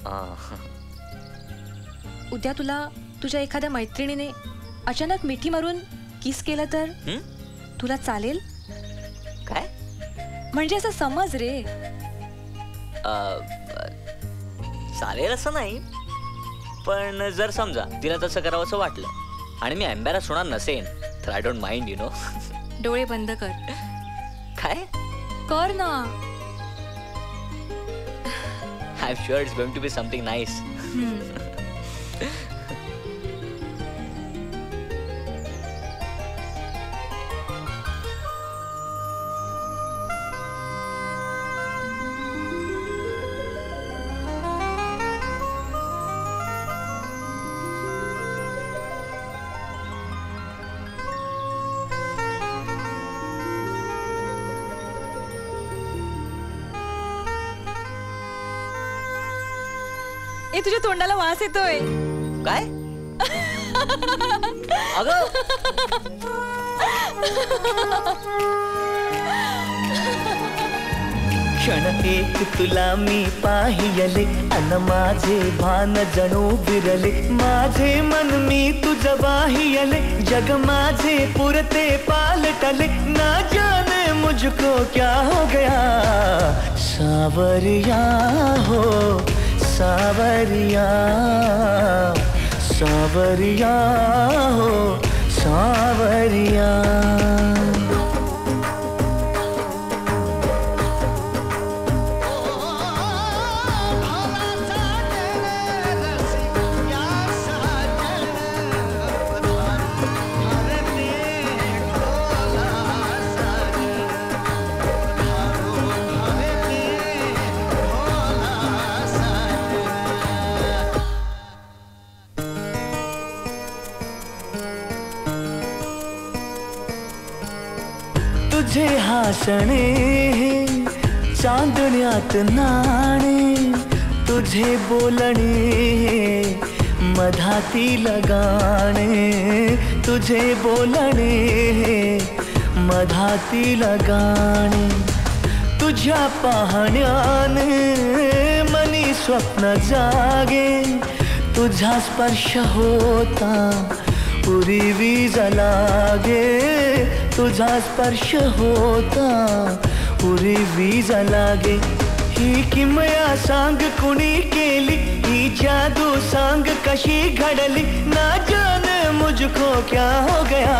उद्या तुला तुझ्या एखाद्या मैत्रिणीने अचानक मिठी मारून किस केलं तर तुला चालेल? काय म्हणजे असं समज रे. चालेल असं नाही, पण जर समजा तिला तसं करावं असं वाटलं आणि मी एम्बॅरस होणार नसेन तर I don't mind you know. डोळे बंद कर. काय कर ना. I am sure it's going to be something nice. ए तुझ्या तोंडाला वास येतोय. काय अगं क्षण एक तुला मी पाहियले अन माझे भान जणू विरले माझे मन मी तुझ बाहियले जग माझे पुरते पालटले ना जाने मुझको क्या हो गया सावरिया हो सावरिया सावरिया हो सावरिया. तुझे हसणे चांदण्यात नाणे तुझे बोलणे मधातील गाणे तुझे बोलणे मधातील गाणे तुझ्या पाहण्याने मनी स्वप्न जागे तुझा स्पर्श होता पुरी वीज लागे तुझा स्पर्श होता पुरी वीज लागे. ही किमया सांग कुणी केली ही जादू सांग कशी घडली ना जाने मुझको क्या हो गया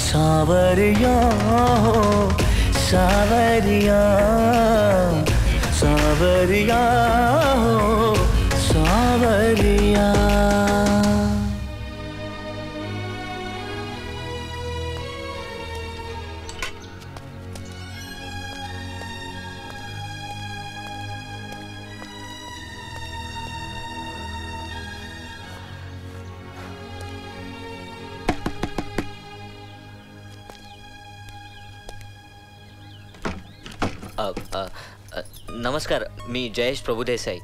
सावरिया हो सावरिया सावरिया हो सावरिया. नमस्कार मी जयेश प्रभुदेसाई.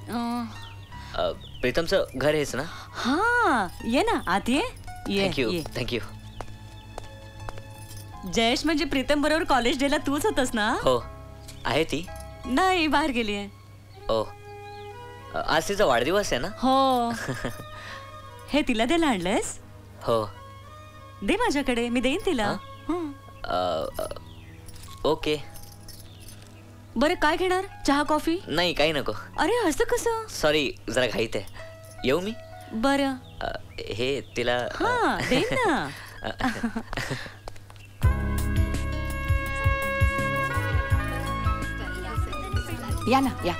प्रीतमचं घर हेच ना? हा ये ना आत ये. Thank you thank you. जयेश म्हणजे प्रीतम बरोबर कॉलेज डेला तूच होतस ना? हो. आहे ती? नाही बाहेर गेली आहे. ओ आज तिचा वाढदिवस आहे ना? हो. हे तिला द्यायला आणलंयस? हो. दे माझ्याकडे मी देईन तिला. ओके. बरं काय घेणार चहा कॉफी? नाही काही नको. अरे असं कसं? सॉरी जरा घाईत आहे. येऊ मी? बरं. हे तिला हा दे ना. या ना या.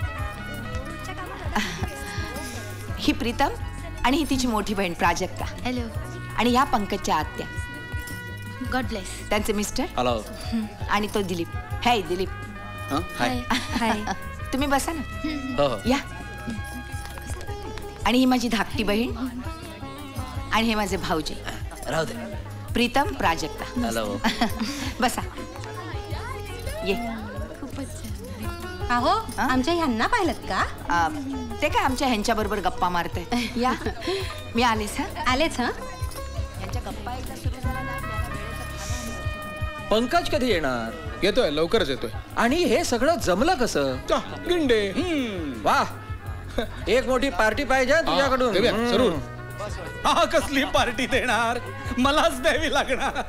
ही प्रीतम आणि ही तिची मोठी बहीण प्राजक्ता. हॅलो. आणि ह्या पंकजच्या आत्या. God bless. त्यांचे मिस्टर. हॅलो. आणि तो दिलीप. हाय दिलीप. हाय. हाय. तुम्ही बसा ना. हो हो. या. आणि ही माझी धाकटी बहीण आणि हे माझे भाऊजी. राहू दे. प्रीतम प्राजक्ता. हॅलो. बसा. ये. अहो आमच्या ह्यांना पाहिलं का? ते काय आमच्या ह्यांच्या बरोबर गप्पा मारते. या मी आलेच. आलेच. यांच्या गप्पा एकदा सुरू झाला ना. पंकज कधी येणार? येतोय लवकरच येतोय. आणि हे सगळं जमलं कसं? गिंडे. वा एक मोठी पार्टी पाहिजे तुझ्याकडून. जरूर. हा कसली पार्टी देणार? मलाच द्यावी लागणार.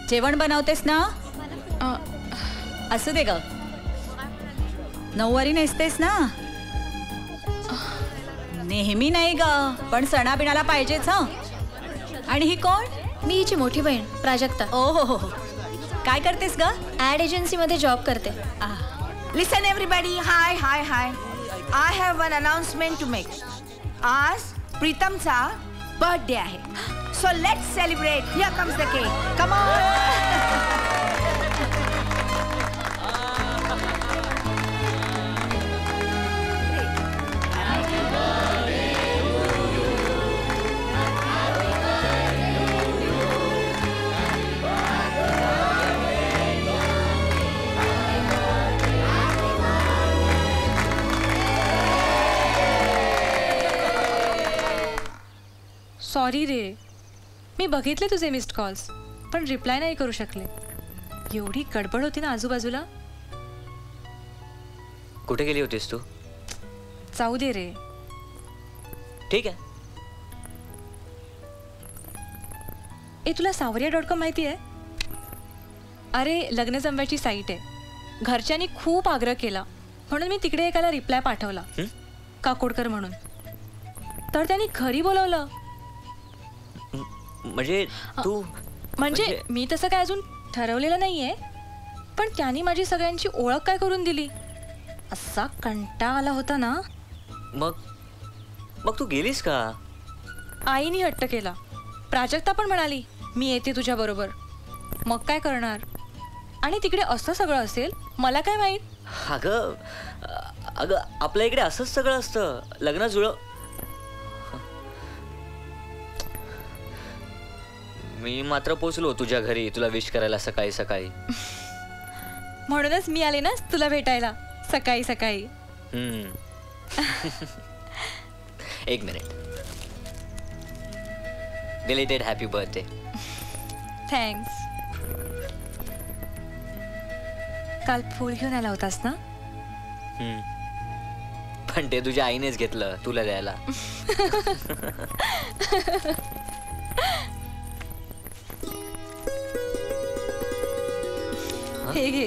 जेवण बनवतेस ना? असू दे ग. नऊवारी नेसतेस ना? नेहमी नाही ग, पण सणाबिणाला पाहिजेच. हं. आणि ही कोण? मी हिची मोठी बहीण प्राजक्ता. ओ हो. काय करतेस ग? ॲड एजन्सीमध्ये जॉब करते. Listen everybody, hi hi hi. I have one announcement to make. आज प्रीतमचा बर्थडे आहे. So let's celebrate. Here comes the cake. Come on. Sorry रे, मी बघितले तुझे मिस्ड कॉल्स पण रिप्लाय नाही करू शकले. एवढी गडबड होती ना आजूबाजूला. कुठे गेली होतीस तू? जाऊ दे रे. ठीक आहे. तुला सावरिया.com माहिती आहे? अरे लग्न जमवायची साईट आहे. घरच्यांनी खूप आग्रह केला म्हणून मी तिकडे एकाला रिप्लाय पाठवला, काकोडकर म्हणून. तर त्यांनी घरी बोलवलं. म्हणजे तू म्हणजे मी तसं काय अजून ठरवलेलं नाहीये, पण त्यांनी माझी सगळ्यांची ओळख काय करून दिली. असा कंटाळा आला होता ना. मग तू गेलीस का? आईनी हट्ट केला. प्राजक्ता पण म्हणाली मी येते तुझ्या बरोबर. मग काय करणार. आणि तिकडे असं सगळं असेल मला काय माहित. अगं आपल्या इकडे असंच सगळं असतं. लग्न जुळव. मी मात्र पोचलो तुझ्या घरी तुला विश करायला सकाळी सकाळी. म्हणूनच मी आले ना तुला भेटायला सकाळी सकाळी. एक minute. Belated happy birthday. Thanks. काल फूल घेऊन आला होतास ना? पण ते तुझ्या आईनेच घेतलं तुला द्यायला. हे घे.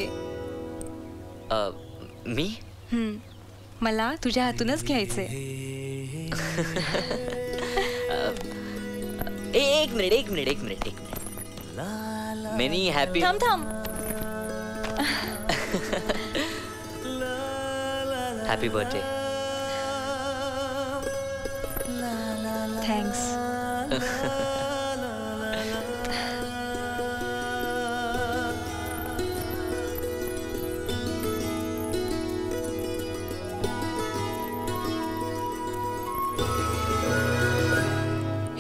मी? मला तुझ्या हातूनच घ्यायचंय. एक मिनिट. Many happy. थांब. Happy birthday. थँक्स.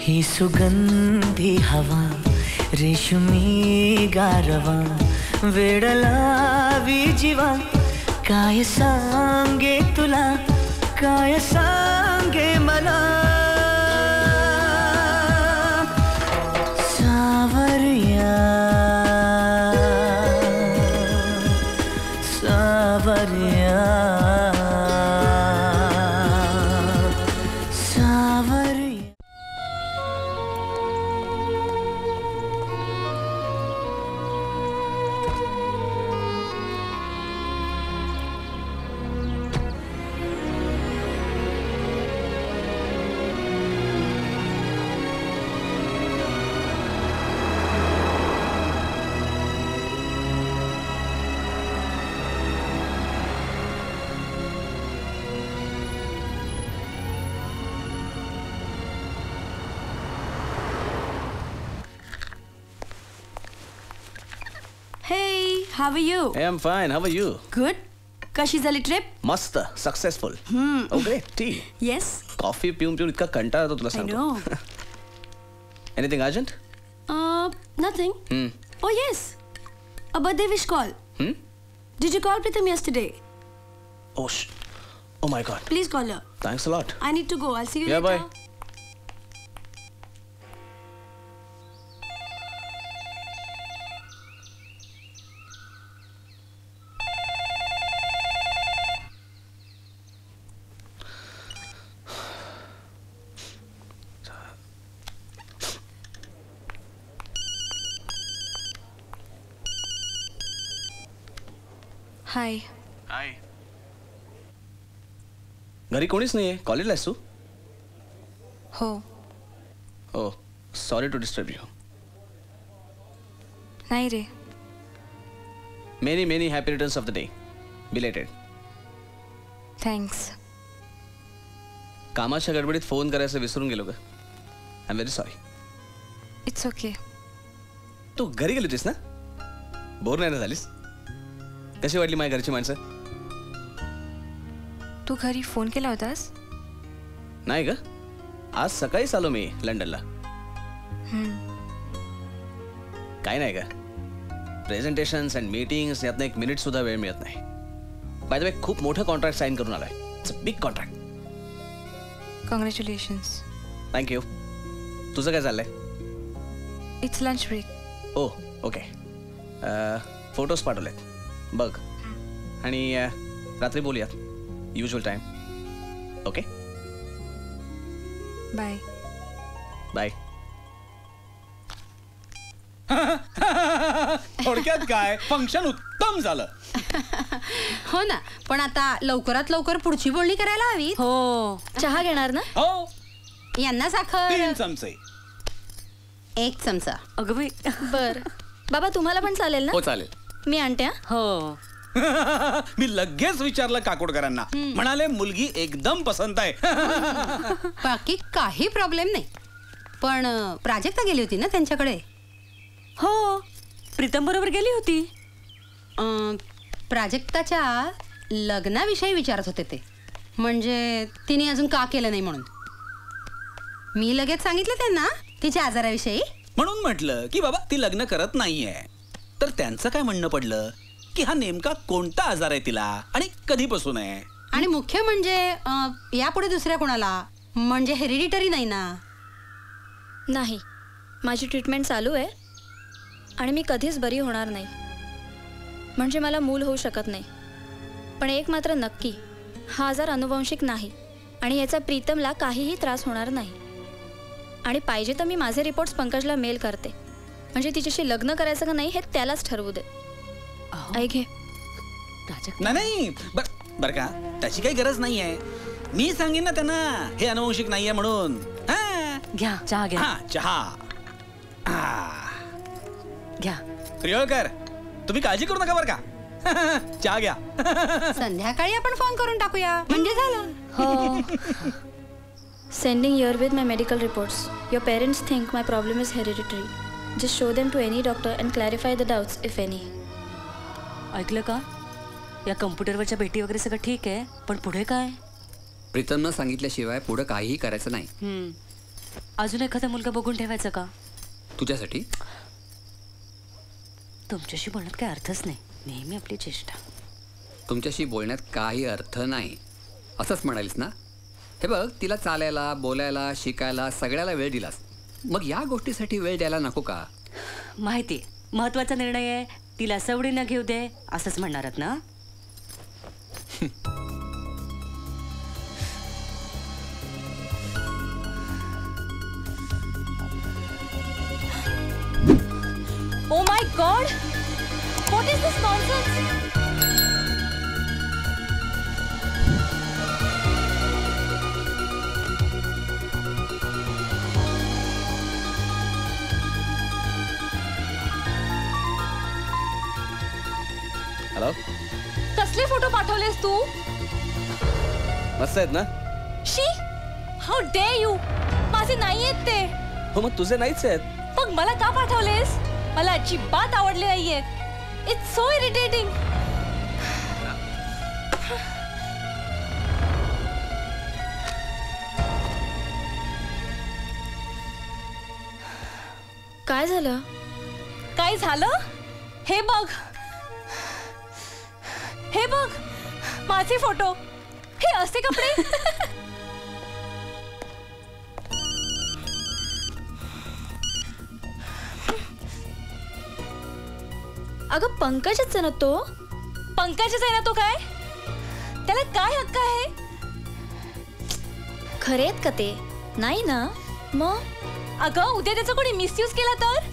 ही सुगंधी हवा रेशमी गारवा वेड लावी जीवा. काय सांगे तुला काय सांगे मला. सावरिया सावरिया सावरिया. Hey, how are you? Hey, I'm fine. How are you? Good. कशी झाली ट्रिप? मस्त. Successful. Oh, great. Tea. Yes. Coffee पिऊन इतका कंटाळा येतो तुला I सांगतो. know. Anything urgent? Nothing. Oh yes. A birthday wish call. Did you call Pritam yesterday? Oh my God. Please call her. Thanks a lot. I need to go. I'll see you Yeah, later. bye. हाय. हाय. घरी कोणीच नाहीये. कॉलेजला आहेस तू? हो. हो, sorry to disturb you. नाही रे. Many happy returns of the day. Belated. Thanks. कामाच्या गडबडीत फोन करायचं विसरून गेलो का? I am very sorry. It's okay. तू घरी गेली होतीस ना? बोर नाही ना झालीस? कशी वाटली माझ्या घरची माणसं? तू घरी फोन केला होतास? नाही का? आज सकाळीच आलो मी लंडनला. काय नाही का, प्रेझेंटेशन्स अँड मीटिंग्स यातनं 1 मिनिट सुद्धा वेळ मिळत नाही. बाय द वे खूप मोठं कॉन्ट्रॅक्ट साईन करून आलाय. It's a big contract. Congratulations. Thank you. तुझं काय चाललंय? It's lunch break. Oh okay. Photos पाठवलेत बघ, आणि रात्री बोलूयात usual time. Okay bye. Bye. थोडक्यात काय, फंक्शन उत्तम झालं. हो ना, पण आता लवकरात लवकर पुढची बोलणी करायला हवी. हो. चहा घेणार ना? हो. यांना साखर. 3 चमचे. 1 चमचा. अगं बाई. बर. बाबा तुम्हाला पण चालेल ना? हो चालेल. मी आणते. हो. मी लगेच विचारलं काकोडकरांना, म्हणाले मुलगी एकदम पसंत आहे. बाकी काही प्रॉब्लेम नाही. पण प्राजक्ता गेली होती ना त्यांच्याकडे? हो, प्रीतम बरोबर गेली होती. प्राजक्ताच्या लग्नाविषयी विचारत होते ते. म्हणजे तिने अजून का केलं नाही म्हणून. मी लगेच सांगितलं त्यांना तिच्या आजाराविषयी. म्हणून म्हटलं की बाबा ती लग्न करत नाहीये. तर त्यांचं काय म्हणणं पडलं की हा नेमका कोणता आजार आहे तिला आणि कधीपासून आहे. आणि मुख्य म्हणजे यापुढे दुसऱ्या कोणाला, म्हणजे हेरिडिटरी नाही ना? नाही, माझी ट्रीटमेंट चालू आहे आणि मी कधीच बरी होणार नाही. म्हणजे मला मूल होऊ शकत नाही. पण एक मात्र नक्की, हा आजार अनुवंशिक नाही आणि याचा प्रीतमला काहीही त्रास होणार नाही. आणि पाहिजे तर मी माझे रिपोर्ट्स पंकजला मेल करते, म्हणजे तिच्याशी लग्न करायचं का नाही हे त्यालाच ठरवू दे. ऐक घे. नाही बर का, त्याची काही गरज नाहीये. मी सांगेन ना त्यांना हे अनुवंशिक नाहीये म्हणून. घ्या चहा घ्या. हा चहा घ्या. प्रियकर, तुम्ही काळजी करू नका बर का. चहा घ्या. संध्याकाळी आपण फोन करून टाकूया म्हणजे झालं. हो. Sending here with my medical reports. Your parents think my problem is hereditary. Just show them to any doctor and clarify the doubts if any. ऐकलं का? या कम्प्युटरवरच्या भेटी वगैरे सगळं ठीक आहे, पण पुढे काय? प्रीतमनं सांगितल्याशिवाय पुढे काहीही करायचं नाही. अजून एखादा मुलगा बघून ठेवायचा का? तुझ्यासाठी? तुमच्याशी बोलण्यात काही अर्थच नाही. नेहमी आपली चेष्टा. तुमच्याशी बोलण्यात काही अर्थ नाही असंच म्हणालीस ना? हे बघ, तिला चालायला, बोलायला, शिकायला सगळ्याला वेळ दिलास. मग या गोष्टीसाठी वेळ द्यायला नको का? माहिती आहे, महत्वाचा निर्णय आहे. तिला सवडी न घेऊ दे असंच म्हणणारात ना? Oh my God! What is this nonsense? Hello. कसले फोटो पाठवलेस तू? मस्त आहेत ना? शी, हाऊ डेअर यू. माझे नाही आहेत ते. हो मग तुझे नाहीच आहेत. मग मला का पाठवलेस? मला अजिबात आवडले नाहीये. It's so irritating. काय झालं? काय झालं? हे बघ, हे बघ माझे फोटो. हे असे कपडे. अगं पंकजच आहे ना तो. पंकजच आहे ना तो. काय त्याला काय हक्क आहे? खरे आहेत का ते? नाही ना. मग अगं उद्या त्याचा कोणी मिसयूज केला तर?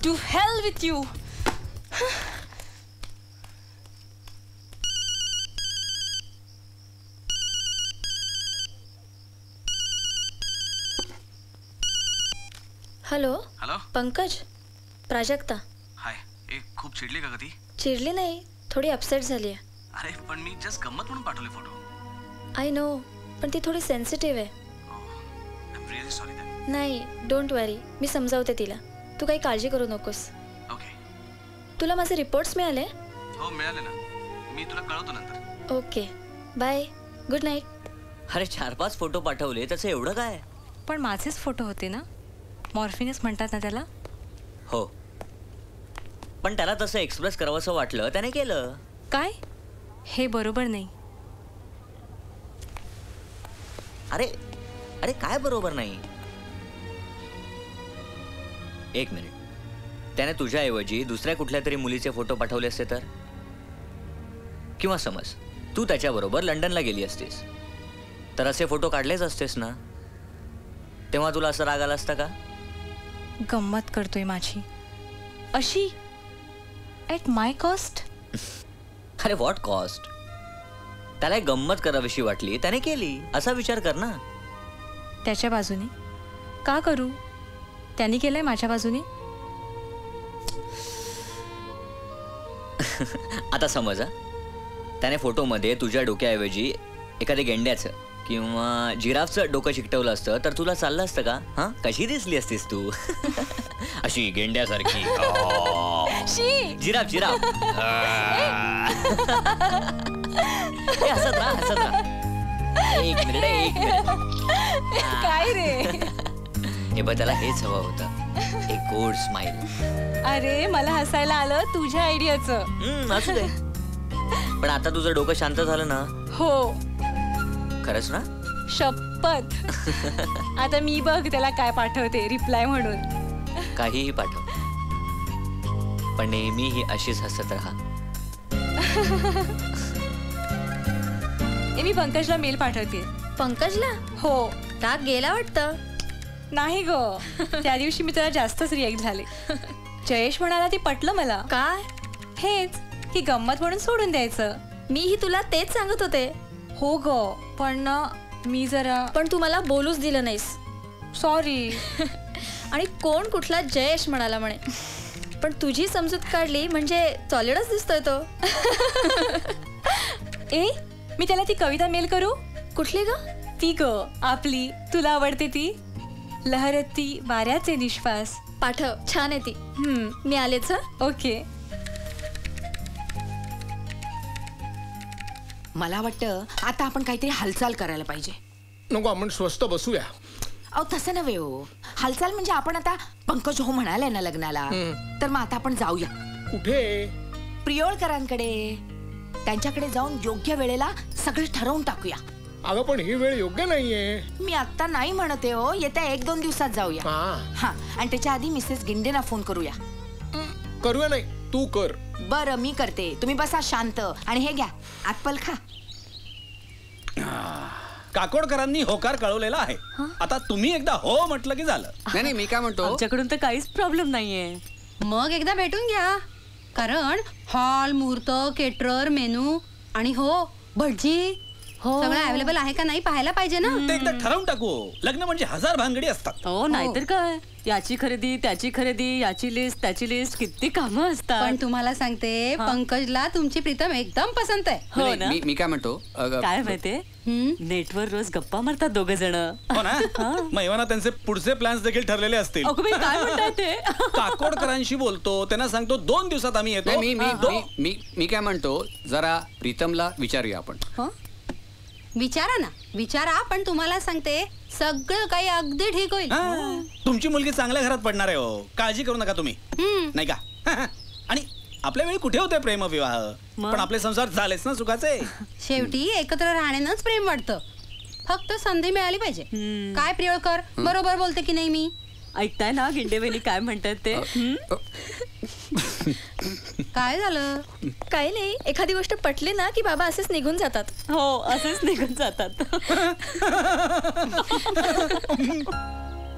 To hell with you. Hello hello Pankaj, Prajakta. Hi. खूप चिडली का कधी? चिडली नाही, थोडी अपसेट झाली आहे. अरे पण मी जस्ट गंमत म्हणून पाठवले फोटो. आय नो, पण ती थोडी सेन्सिटिव्ह आहे. I am really sorry that. नाही, डोंट वरी, मी समजावते तिला. तू काही काळजी करू नकोस. ओके. तुला माझे रिपोर्ट्स मिळाले? हो मिळाले ना, मी तुला कळवतो नंतर. Okay, bye, good night. अरे 4-5 फोटो पाठवले, त्याचं एवढं काय? पण माझेच फोटो होते ना, मॉर्फिनस म्हणतात ना त्याला. हो, पण त्याला तसं एक्सप्रेस करावंसं वाटलं, त्याने केलं. काय? हे बरोबर नाही. अरे अरे काय बरोबर नाही? एक मिनिट, त्याने तुझ्याऐवजी दुसऱ्या कुठल्या तरी मुलीचे फोटो पाठवले असते तर? किंवा समज तू त्याच्याबरोबर लंडनला गेली असतीस तर असे फोटो काढलेच असतेस ना, तेव्हा तुला असं राग आला असता का? गंमत करतोय माझी अशी ॲट माय कॉस्ट. अरे व्हॉट कॉस्ट? त्याला एक गंमत करावीशी वाटली, त्याने केली, असा विचार कर ना. त्याच्या बाजूने का करू? त्यांनी केलंय माझ्या बाजूने. आता समज त्याने फोटोमध्ये तुझ्या डोक्याऐवजी एखाद्या गेंड्याचं किंवा जिराफचं डोकं चिकटवलं असतं तर तुला चाललं असतं का? हा, कशी दिसली असतीस तू? अशी गेंड्यासारखी. Giraffe giraffe. हसत राहा, हसत राहा. एक मिनिट. काय रे? हे बघ, त्याला हेच हवं होतं, एक गोड स्माइल. अरे मला हसायला आलं तुझ्या आयडियाचं. असू दे, पण आता तुझं डोकं शांत झालं ना? हो. खरंच ना? शपथ. आता मी बघ त्याला काय पाठवते रिप्लाय म्हणून. काहीही पाठव, पण नेहमीही अशीच हसत राहा. मी पंकजला मेल पाठवते. पंकजला? हो. राग गेला वाटतं. नाही ग, त्या दिवशी मी त्याला जास्तच रिॲक्ट झाले. जयेश म्हणाला ती पटलं मला. काय? हेच की गंमत म्हणून सोडून द्यायचं. मीही तुला तेच सांगत होते. हो ग, पण मी जरा. पण तू मला बोलूच दिलं नाहीस. सॉरी. आणि कोण कुठला जयेश म्हणाला म्हणे, पण तुझी समजूत काढली म्हणजे सॉलिडच दिसतोय तो. ए, मी त्याला ती कविता मेल करू? कुठली ग? ती ग आपली, तुला आवडते ती, लहरती वाऱ्याचे निश्वास. पाठव, छान आहे ती. मी आलेच. ओके. मला वाटतं आता आपण काहीतरी हालचाल करायला पाहिजे. नको, आपण स्वस्त बसूया. अहो तसं नव्हे हो, हालचाल म्हणजे आपण आता पंकज हो म्हणालाय ना लग्नाला, तर मग आता आपण जाऊया. कुठे? प्रियोळकरांकडे. त्यांच्याकडे जाऊन योग्य वेळेला सगळं ठरवून टाकूया. अगं पण ही वेळ योग्य नाहीये. मी आता नाही म्हणते हो, येत्या 1-2 दिवसात जाऊया. हा, आणि त्याच्या आधी मिसेस गिंडेना फोन करूया. करूया नाही, तू कर. बरं मी करते, तुम्ही बसा शांत आणि हे घ्या ऍपल खा. काकोडकरांनी होकार कळवलेला आहे. आता तुम्ही एकदा हो म्हटलं की झालं. नाही, मी काय म्हणतो, आमच्याकडून तर काहीच प्रॉब्लेम नाहीये. मग एकदा भेटून घ्या, कारण हॉल, मुहूर्त, केटरर, मेनू आणि हो भटजी सगळं अवेलेबल आहे का नाही पाहायला पाहिजे ना. ते एकदा ठरवून टाकू. लग्न म्हणजे 1000 भानगडी असतात. हो, नाहीतर काय, याची खरेदी त्याची खरेदी, याची लिस्ट त्याची लिस्ट, किती कामं असतात. पण तुम्हाला सांगते, पंकजला तुमची प्रीतम एकदम पसंत आहे. हो ना. मी काय म्हणतो, काय माहितीये, नेटवर रोज गप्पा मारतात दोघ जण. हो ना. मग एव्हा त्यांचे पुढचे प्लॅन्स देखील ठरलेले असतील. काय म्हणतात ते? काकोडकरांशी बोलतो, त्यांना सांगतो 2 दिवसात आम्ही येतो. मी काय म्हणतो, जरा प्रीतमला विचारूया आपण. विचारा ना, विचारा, पण तुम्हाला सांगते सगळं काही अगदी ठीक होईल. तुमची मुलगी चांगल्या घरात पडणार आहे हो, काळजी करू नका तुम्ही. नाही का? आणि आपल्या वेळी कुठे होते प्रेमविवाह, पण आपले संसार झालेच ना सुखाचे. शेवटी एकत्र राहण्यानंच प्रेम वाटतं, फक्त संधी मिळाली पाहिजे. काय प्रियकर, बरोबर बोलते की नाही मी? ऐकताय ना गिंडेवेनी काय म्हणतात ते? काय झालं? काही नाही, एखादी गोष्ट पटली ना की बाबा असेच निघून जातात. हो, असेच निघून जातात.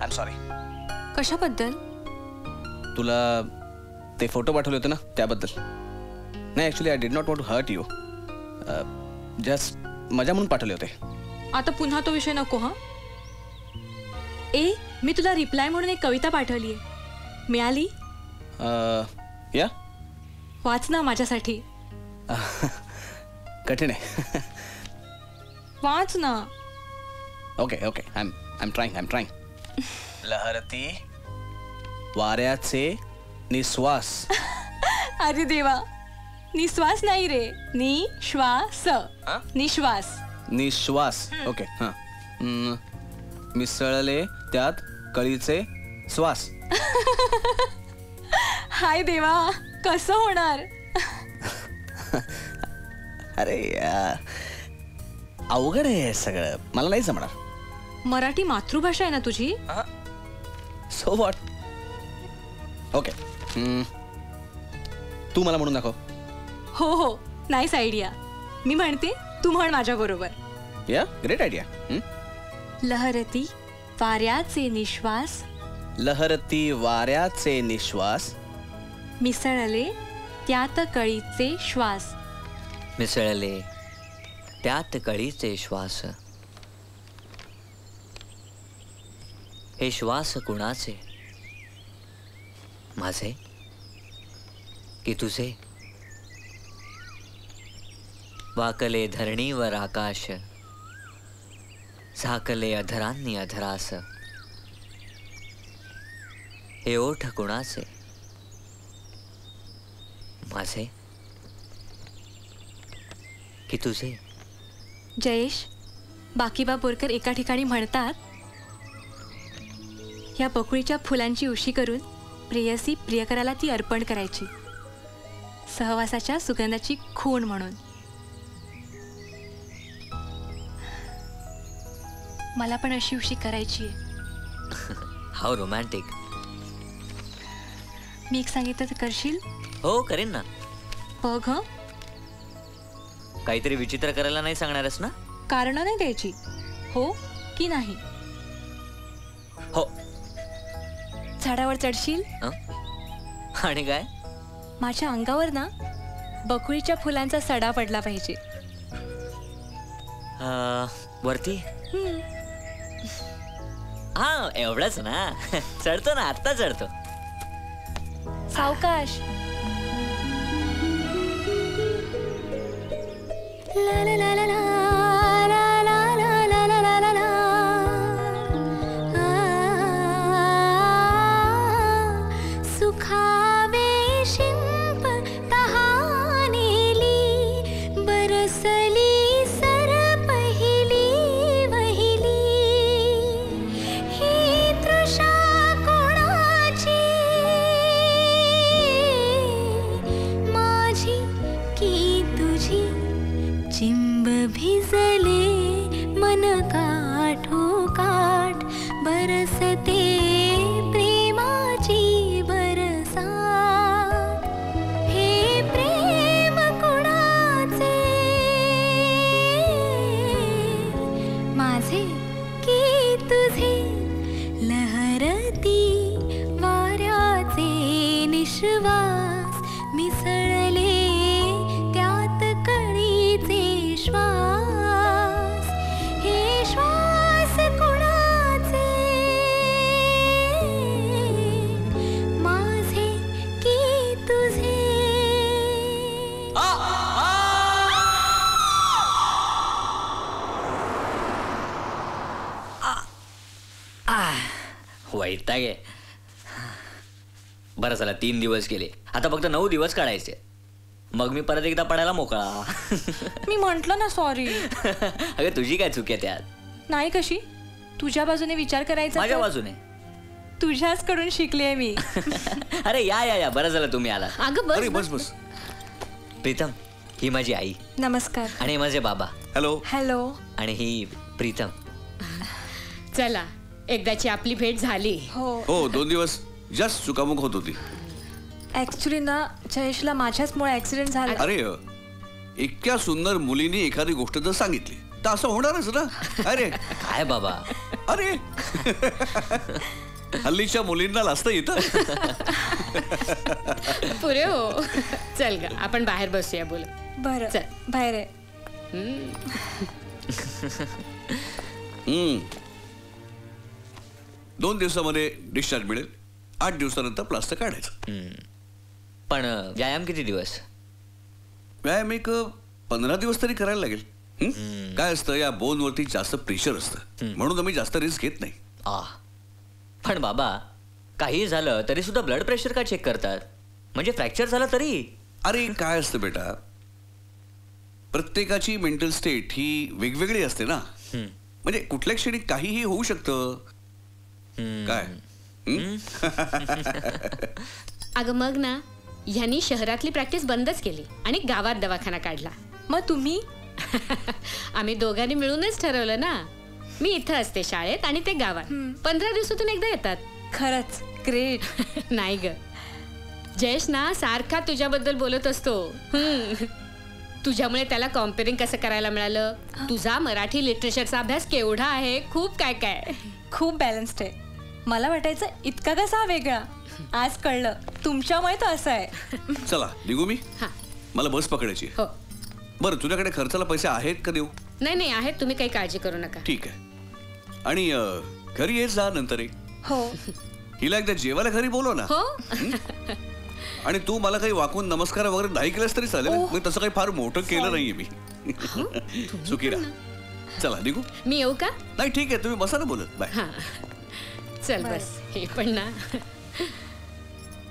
I am sorry. कशाबद्दल? तुला ते फोटो पाठवले होते ना त्याबद्दल. नाही actually I did not want to hurt you. Just मजा म्हणून पाठवले होते. आता पुन्हा तो विषय नको. हा ए, मी तुला रिप्लाय म्हणून एक कविता पाठवली आहे, मिळाली? या वाच ना माझ्यासाठी. कठीण आहे. वाच ना. Okay okay I am trying. लहरती वाऱ्याचे निश्वास. अरे देवा, निश्वास नाही रे, निश्वास. निश्वास. ओके हां. मिसळले त्यात कळीचे श्वास. हाय देवा, कसं होणार? अरे अवघड आहे सगळं, मला नाही जमणार. मराठी मातृभाषा आहे ना तुझी. So what. ओके तू मला म्हणून दाखव. हो, नाईस आयडिया. मी म्हणते, तू म्हण माझ्या बरोबर. या ग्रेट आयडिया. लहरती वाऱ्याचे निश्वास. लहरती वाऱ्याचे निश्वास. मिसळले त्यात कळीचे श्वास. मिसळले त्यात कळीचे श्वास. हे श्वास कुणाचे, माझे की तुझे? वाकले धरणीवर आकाश, झाकले अधरांनी अधरास. हे ओठ कुणाचे, माझे की तुझे? जयेश, बाकीबा बोरकर एका ठिकाणी म्हणतात, या बकुळीच्या फुलांची उशी करून प्रेयसी प्रियकराला ती अर्पण करायची, सहवासाच्या सुगंधाची खूण म्हणून. मला पण अशी उशी करायची. How romantic. मी एक सांगितलं तर करशील? हो करेन ना. बघ हं, काहीतरी विचित्र करायला नाही सांगणारच ना? कारण नाही द्यायची. हो की नाही? हो. झाडावर चढशील? आणि काय? माझ्या अंगावर ना बकुळीच्या फुलांचा सडा पडला पाहिजे. वरती? हा एवढंच ना. चढतो ना, आत्ता चढतो. सावकाश. ला ला ला ला ला ला ला ला ला ला ला ला. सुखावे शिंप तहानेली, बरसली सर पहिली वहिली. ही तृषा कोणाची, माझी की तुझी? चिंब भिजले मन काठोकाठ, बरसते प्रेमाची बरसात. हे प्रेम कुणाचे, माझे की तुझे? लहरती वाऱ्याचे निश्वास, मिसळले त्यात कळीचे श्वास. हे श्वास कुणाचे, माझे की तुझे? वैताग आहे. बरं चला 3 दिवस गेले, आता फक्त 9 दिवस काढायचे, मग मी परत एकदा पडायला मोकळा. मी म्हंटल ना सॉरी. अगं तुझी काय चूक आहे त्यात? नाही कशी? तुझ्या बाजूने विचार करायचा. माझ्या बाजूने? तुझ्याच कडून शिकले मी. अरे या या या, बरं झालं तुम्ही आला. अगं बस बस. प्रीतम, ही माझी आई. नमस्कार. आणि माझे बाबा. हॅलो. हॅलो. आणि ही प्रीतम. चला, एकदाची आपली भेट झाली. हो 2 दिवस जस्ट चुकामुक होत होती. ऍक्च्युली ना जयेशला माझ्याचमुळे ऍक्सिडेंट झाला. अरे इतक्या सुंदर मुलीने एखादी गोष्ट जर सांगितली तर असं होणारच ना. अरे काय बाबा. अरे हल्लीच्या मुलींना लाजता येतं. पुरे हो. चल ग आपण बाहेर बसूया बोल. बरं चल बाहेर आहे. 2 दिवसामध्ये डिस्चार्ज मिळेल. 8 दिवसानंतर प्लास्टर काढायचं. पण व्यायाम किती दिवस? व्यायाम एक 15 दिवस तरी करायला लागेल. काय असतं या बोनवरती जास्त प्रेशर असतं म्हणून आम्ही जास्त रिस्क घेत नाही. पण बाबा काही झालं तरी सुद्धा ब्लड प्रेशर का चेक करतात? म्हणजे फ्रॅक्चर झालं तरी? अरे काय असतं बेटा, प्रत्येकाची मेंटल स्टेट ही वेगवेगळी असते ना. म्हणजे कुठल्या क्षणी काहीही होऊ शकतं. काय अगं मग ना ह्यांनी शहरातली प्रॅक्टिस बंदच केली आणि गावात दवाखाना काढला. मग तुम्ही? आम्ही दोघांनी मिळूनच ठरवलं ना. मी इथं असते शाळेत आणि ते गावात. 15 दिवसातून एकदा येतात. खरंच ग्रेट. नाही ग जयेश ना सारखा तुझ्याबद्दल बोलत असतो. तुझ्यामुळे त्याला कॉम्पेअरिंग कसं करायला मिळालं. तुझा मराठी लिटरेचरचा अभ्यास केवढा आहे. खूप काय काय. खूप बॅलन्स्ड आहे. मला वाटायचं इतका कसा वेगळा. आज कळलं तुमच्यामुळे तो असं आहे. चला निघू मी. मला बस पकडायची. हो. बरं तुझ्याकडे खर्चाला पैसे आहेत का देऊ? नाही आहेत. तुम्ही काही काळजी करू नका. ठीक आहे. आणि घरी येत जा नंतर. हो. हिला एकदा जेवायला घरी बोलव ना. हो. आणि तू मला काही वाकून नमस्कार वगैरे नाही केलंस तरी चालेल. मी तसं काही फार मोठं केलं नाहीये मी. सुखी राहा. चला निघू. मी येऊ का? नाही ठीक आहे तुम्ही बसा ना बोलत. बाय. चल बस. हे पण ना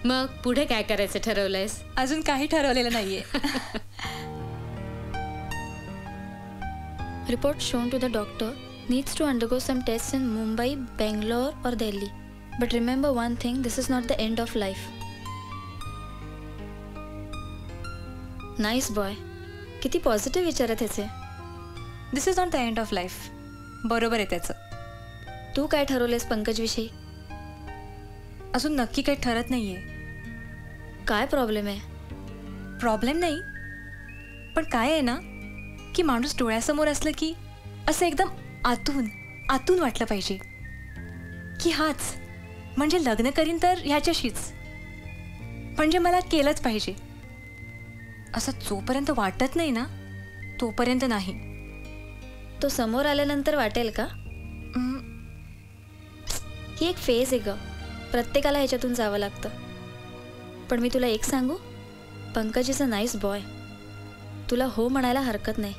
मग पुढे काय करायचं ठरवलंयस? अजून काही ठरवलेलं नाहीये. Report shown to the doctor needs to undergo some tests in Mumbai, Bangalore or Delhi. But remember one thing, this is not the end of life. Nice boy. किती पॉझिटिव्ह विचार आहे त्याचे. This is not the end of life. बरोबर आहे त्याचं. तू काय ठरवलेस पंकज विषयी? अजून नक्की काही ठरत नाहीये. काय प्रॉब्लेम आहे? प्रॉब्लेम नाही पण काय आहे ना की माणूस डोळ्यासमोर असलं की असं एकदम आतून वाटलं पाहिजे की हाच म्हणजे लग्न करीन तर ह्याच्याशीच. म्हणजे मला केलंच पाहिजे असं जोपर्यंत वाटत नाही ना तोपर्यंत नाही. तो समोर आल्यानंतर वाटेल का? ही एक फेज आहे ग. प्रत्येकाला ह्याच्यातून जावं लागतं. पण मी तुला एक सांगू, Pankaj is a nice boy. तुला हो म्हणायला हरकत नाही.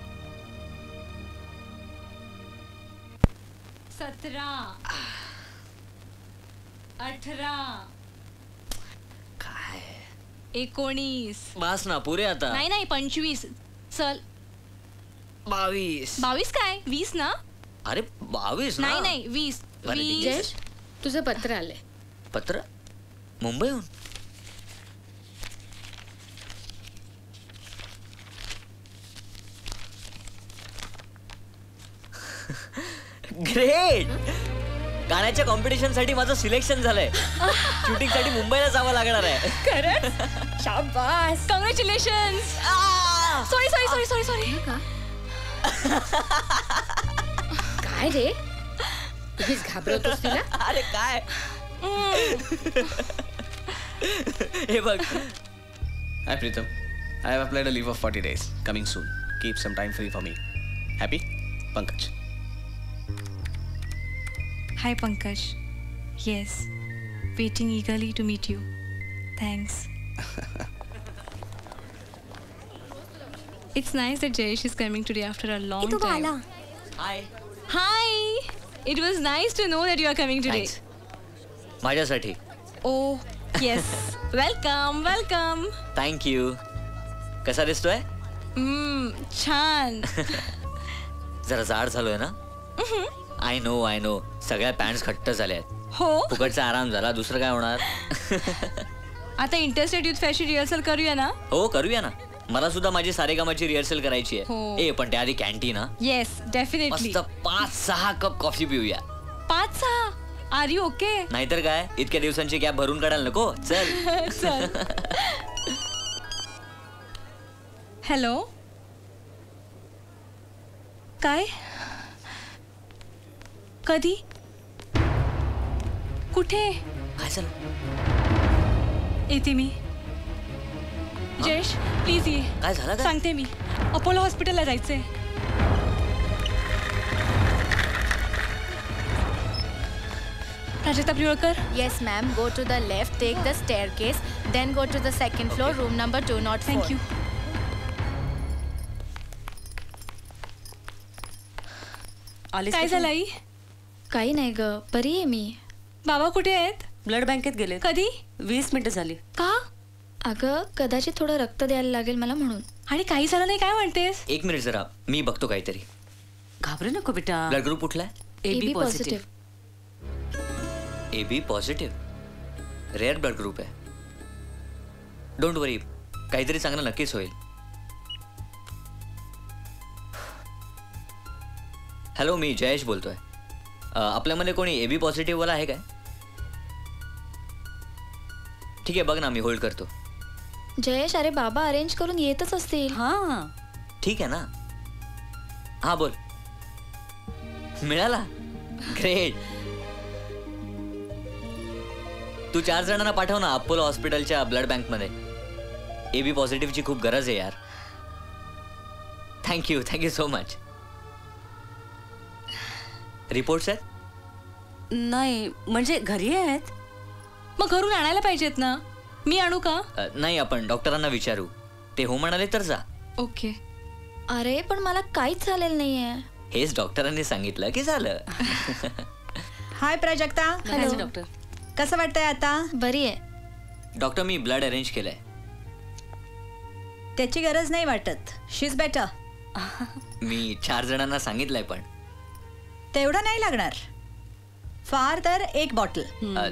17 18 काय 19 बस ना पुरे आता. नाही 25. चल 22 काय 20 ना. अरे 22 ना. नाही 20. जयेश तुझं पत्र आलंय. पत्र? मुंबईहून? ग्रेट. गाण्याच्या कॉम्पिटिशन साठी माझं सिलेक्शन झालंय. शूटिंग साठी मुंबईला जावं लागणार आहे. खरंच? शाबास. कॉंग्रॅच्युलेशन्स. सॉरी. काय रे तुम्हीच घाबरवतोस तिला? अरे काय हे बघ. Hi Pritam. I have applied a leave of 40 days. Coming soon. Keep some time free for me. Happy? Pankaj. Hi Pankaj. Yes. Waiting eagerly to meet you. Thanks. It's nice that Jayesh is coming today after a long time. Hi. It was nice to know that you are coming today. माझ्यासाठी. Oh, yes. Welcome. Thank you. कसा दिसतोय? छान. जरा जाड झालोय ना. I know सगळ्या pants घट्ट झाल्या आहेत. हो. फुकटचा आराम झाला. दुसरं काय होणार. आता इंटरेस्टेड युथ फॅशन रिहर्सल करूया ना. हो करूया ना. मला सुद्धा माझी सारेगमाची रिहर्सल करायची आहे. हो. ए पण त्याआधी कॅन्टीन हा. Yes definitely. मस्त 5-6 कप कॉफी पिऊया. 5-6 आर यू ओके? नाहीतर काय इतक्या दिवसांची गॅप भरून काढायला नको. चल. हॅलो. काय? कधी? कुठे? काय झालं? येते मी. जयेश प्लीज ये. काय झालं? सांगते मी. अपोलो हॉस्पिटलला जायचंय. Prajakta Priyolkar. Yes ma'am. Go to the left, take the staircase, then go to the second floor, room number 204. Thank you. काय झालं आई? काही नाही ग, बरी आहे मी. बाबा कुठे आहेत? ब्लड बँकेत गेले. कधी? 20 मिनिटं झाली. का? अगं कदाचित थोडं रक्त द्यायला लागेल मला म्हणून. आणि काही झालं नाही काय म्हणतेस? एक मिनिट जरा, मी बघतो काहीतरी. घाबरू नको बेटा. ब्लड ग्रुप कुठला आहे? AB positive. AB positive, rare blood group आहे. डोंट वरी, काहीतरी चांगलं नक्कीच होईल. हॅलो, मी जयेश बोलतोय. आपल्यामध्ये कोणी AB पॉझिटिव्ह वाला आहे काय? ठीक आहे, बघ ना, मी होल्ड करतो. जयेश, अरे बाबा अरेंज करून येतच असतील. हां ठीक आहे ना. हां बोल. मिळाला? ग्रेट. तू 4 जणांना पाठव ना अपोलो हॉस्पिटलच्या ब्लड बँकमध्ये. AB पॉझिटिव्हची खूप गरज आहे यार. Thank you, thank you so much. Reports आहेत? नाही, म्हणजे घरी आहेत. मग घरून आणायला पाहिजेत ना. मी आणू का? नाही, आपण डॉक्टरांना विचारू. ते हो म्हणाले तर जा. ओके. अरे पण मला काहीच झालेलं नाहीये. हेच डॉक्टरांनी सांगितलं की झालं. हाय प्राजक्ता. Hello doctor. कसं वाटतंय आता? बरी आहे डॉक्टर. मी ब्लड अरेंज केलंय. त्याची गरज नाही वाटत. शी इज बेटर. मी 4 जणांना सांगितलंय पण. तेवढं नाही लागणार. फार तर 1 बॉटल.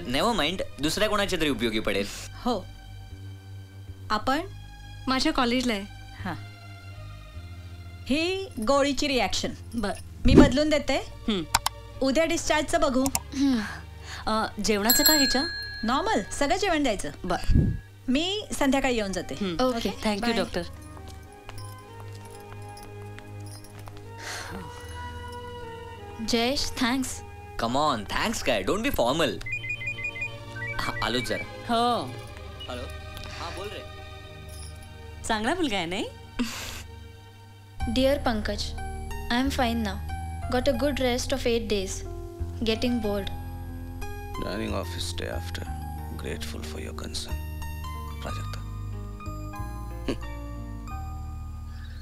नेव्हर माइंड, दुसऱ्या कोणाच्या तरी उपयोगी पडेल. हो. आपण माझ्या कॉलेजला आहे. हां. ही गोळीची रिॲक्शन. बर, मी बदलून देते. उद्या डिस्चार्जचं बघू. जेवणाचं काय ह्याच्या? नॉर्मल सगळं जेवण द्यायचं. बर, मी संध्याकाळी येऊन जाते. Okay. Thank you doctor. Jayesh, thanks. Come on, thanks काय, डोंट बी फॉर्मल. आलोच जरा. हो. हॅलो. हां बोल रे. चांगला मुलगा आहे नाही? Dear Pankaj, I am fine now. Got a good rest of 8 days. Getting bored. Running office day after. Grateful for your concern. Prajakta.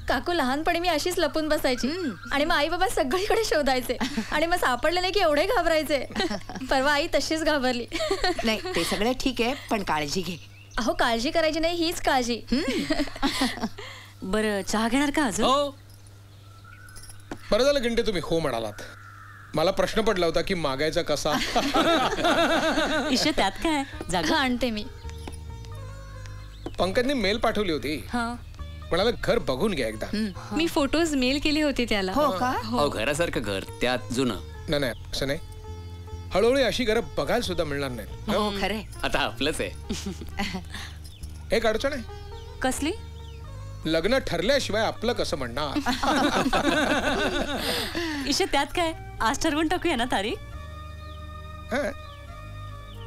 काकू लहानपणी मी अशीच लपून बसायची आणि मग आई बाबा सगळीकडे शोधायचे आणि मग सापडले नाही की एवढे घाबरायचे. परवा आई तशीच घाबरली. नाही ते सगळं ठीक आहे, पण काळजी घे. अहो काळजी करायची नाही, हीच काळजी. बरं, चहा घेणार का अजून? हो. बरं झालं घंटे तुम्ही हो म्हणालात. मला प्रश्न पडला होता की मागायचा कसा. ईशा, त्यात काय? जागा आणते मी. पंकजने मेल पाठवली होती. म्हणाला घर बघून घ्या एकदा. मी फोटोज मेल केले होते त्याला. हो का? हो, घरासारखं घर, त्यात जुनं. नाही असं नाही. हळूहळू अशी घरं बघायला सुद्धा मिळणार नाही. हो खरे. आता आपलंच आहे. एक अडचण आहे. कसली? लग्न ठरल्याशिवाय आपलं कसं म्हणणार. ईशा, त्यात काय? आज ठरवून टाकूया ना तारीख.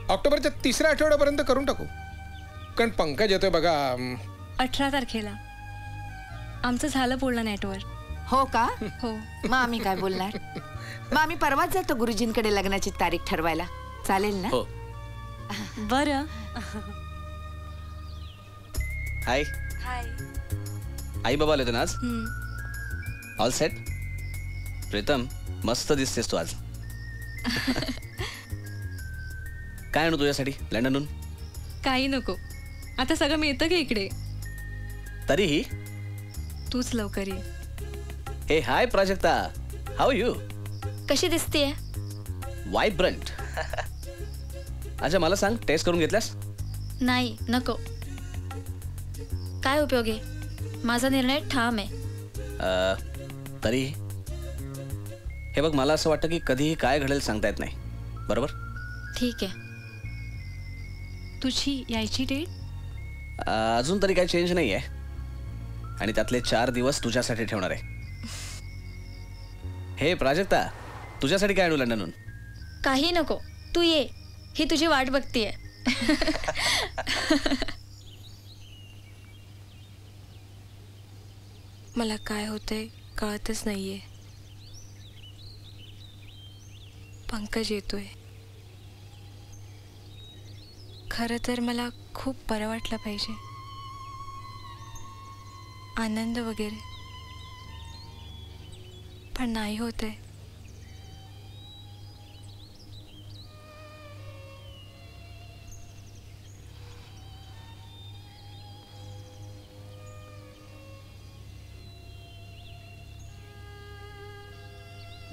ऑक्टोबरच्या 3ऱ्या आठवड्यापर्यंत करून टाकू. कारण पंकज येतोय बघा 18 तारखेला. आमचं झालं बोलणं नेटवर. हो का? हो. मग आम्ही काय बोलणार? मग आम्ही परवाच जातो गुरुजींकडे लग्नाची तारीख ठरवायला. चालेल ना? हो. बरं. हाय. हाय. आई बाबा आले होते ना आज? All set? प्रीतम, मस्त दिसतेस तू आज. काय आणू तुझ्यासाठी लंडनहून? काही नको, आता सगळं मिळतं की इकडे. तरीही तूच लवकर ये. हे हाय प्राजक्ता, हाऊ यू? कशी दिसतेय? वायब्रंट. अच्छा मला सांग, टेस्ट करून घेतल्यास? नाही, नको. काय उपयोग आहे? माझा निर्णय ठाम आहे. तरी हे बघ, मला असं वाटतं की कधीही काय घडेल सांगता येत नाही. बरोबर? ठीक आहे. तुझी यायची डेट? अजून तरी काही चेंज नाही आहे आणि त्यातले 4 दिवस तुझ्यासाठी ठेवणार आहे. हे प्राजक्ता, तुझ्यासाठी काय आणू लंडनहून? काही नको, तू ये. ही तुझी वाट बघतीये. मला काय होतंय कळतच नाहीये. पंकज येतोय. खरं तर मला खूप बरं वाटलं पाहिजे, आनंद वगैरे, पण नाही होतंय.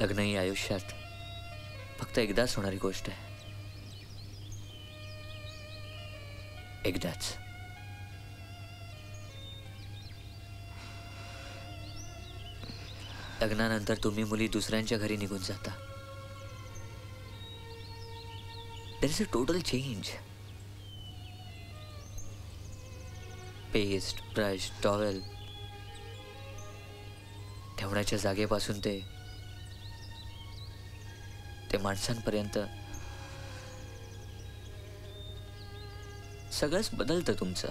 लग्न ही आयुष्यात फक्त एकदाच होणारी गोष्ट आहे. एकदाच. लग्नानंतर तुम्ही मुली दुसऱ्यांच्या घरी निघून जाता. There is a total change. Paste, brush, towel ठेवण्याच्या जागेपासून ते माणसांपर्यंत सगळंच बदलतं तुमचं.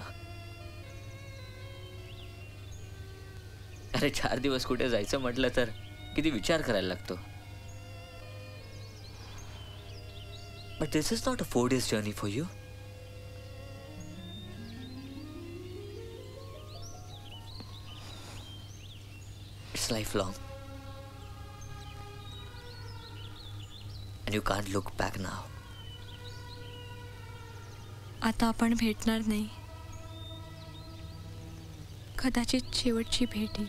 अरे 4 दिवस कुठे जायचं म्हटलं तर किती विचार करायला लागतो. But this is not a 4 days journey for you. It's life long. And you can't look back now. आता आपण भेटणार नाही. कदाचित शेवटची भेट आहे.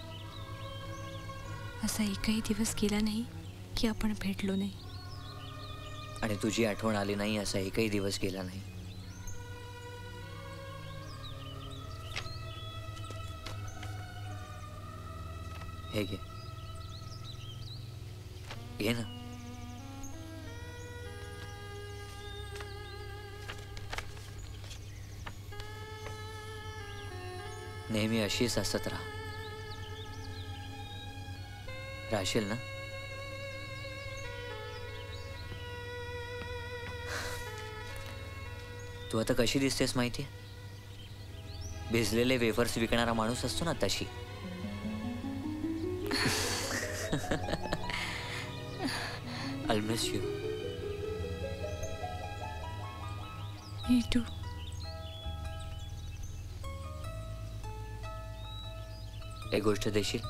असा एकही दिवस गेला नाही की आपण भेटलो नाही. आणि तुझी आठवण आली नाही असा एकही दिवस गेला नाही. हे घे. घे ना. नेहमी अशीच हसत राहशील ना. तू आता कशी दिसतेस माहितीये? भिजलेले वेफर्स विकणारा माणूस असतो ना तशी. I'll miss you. Me too. एक गोष्ट देशील?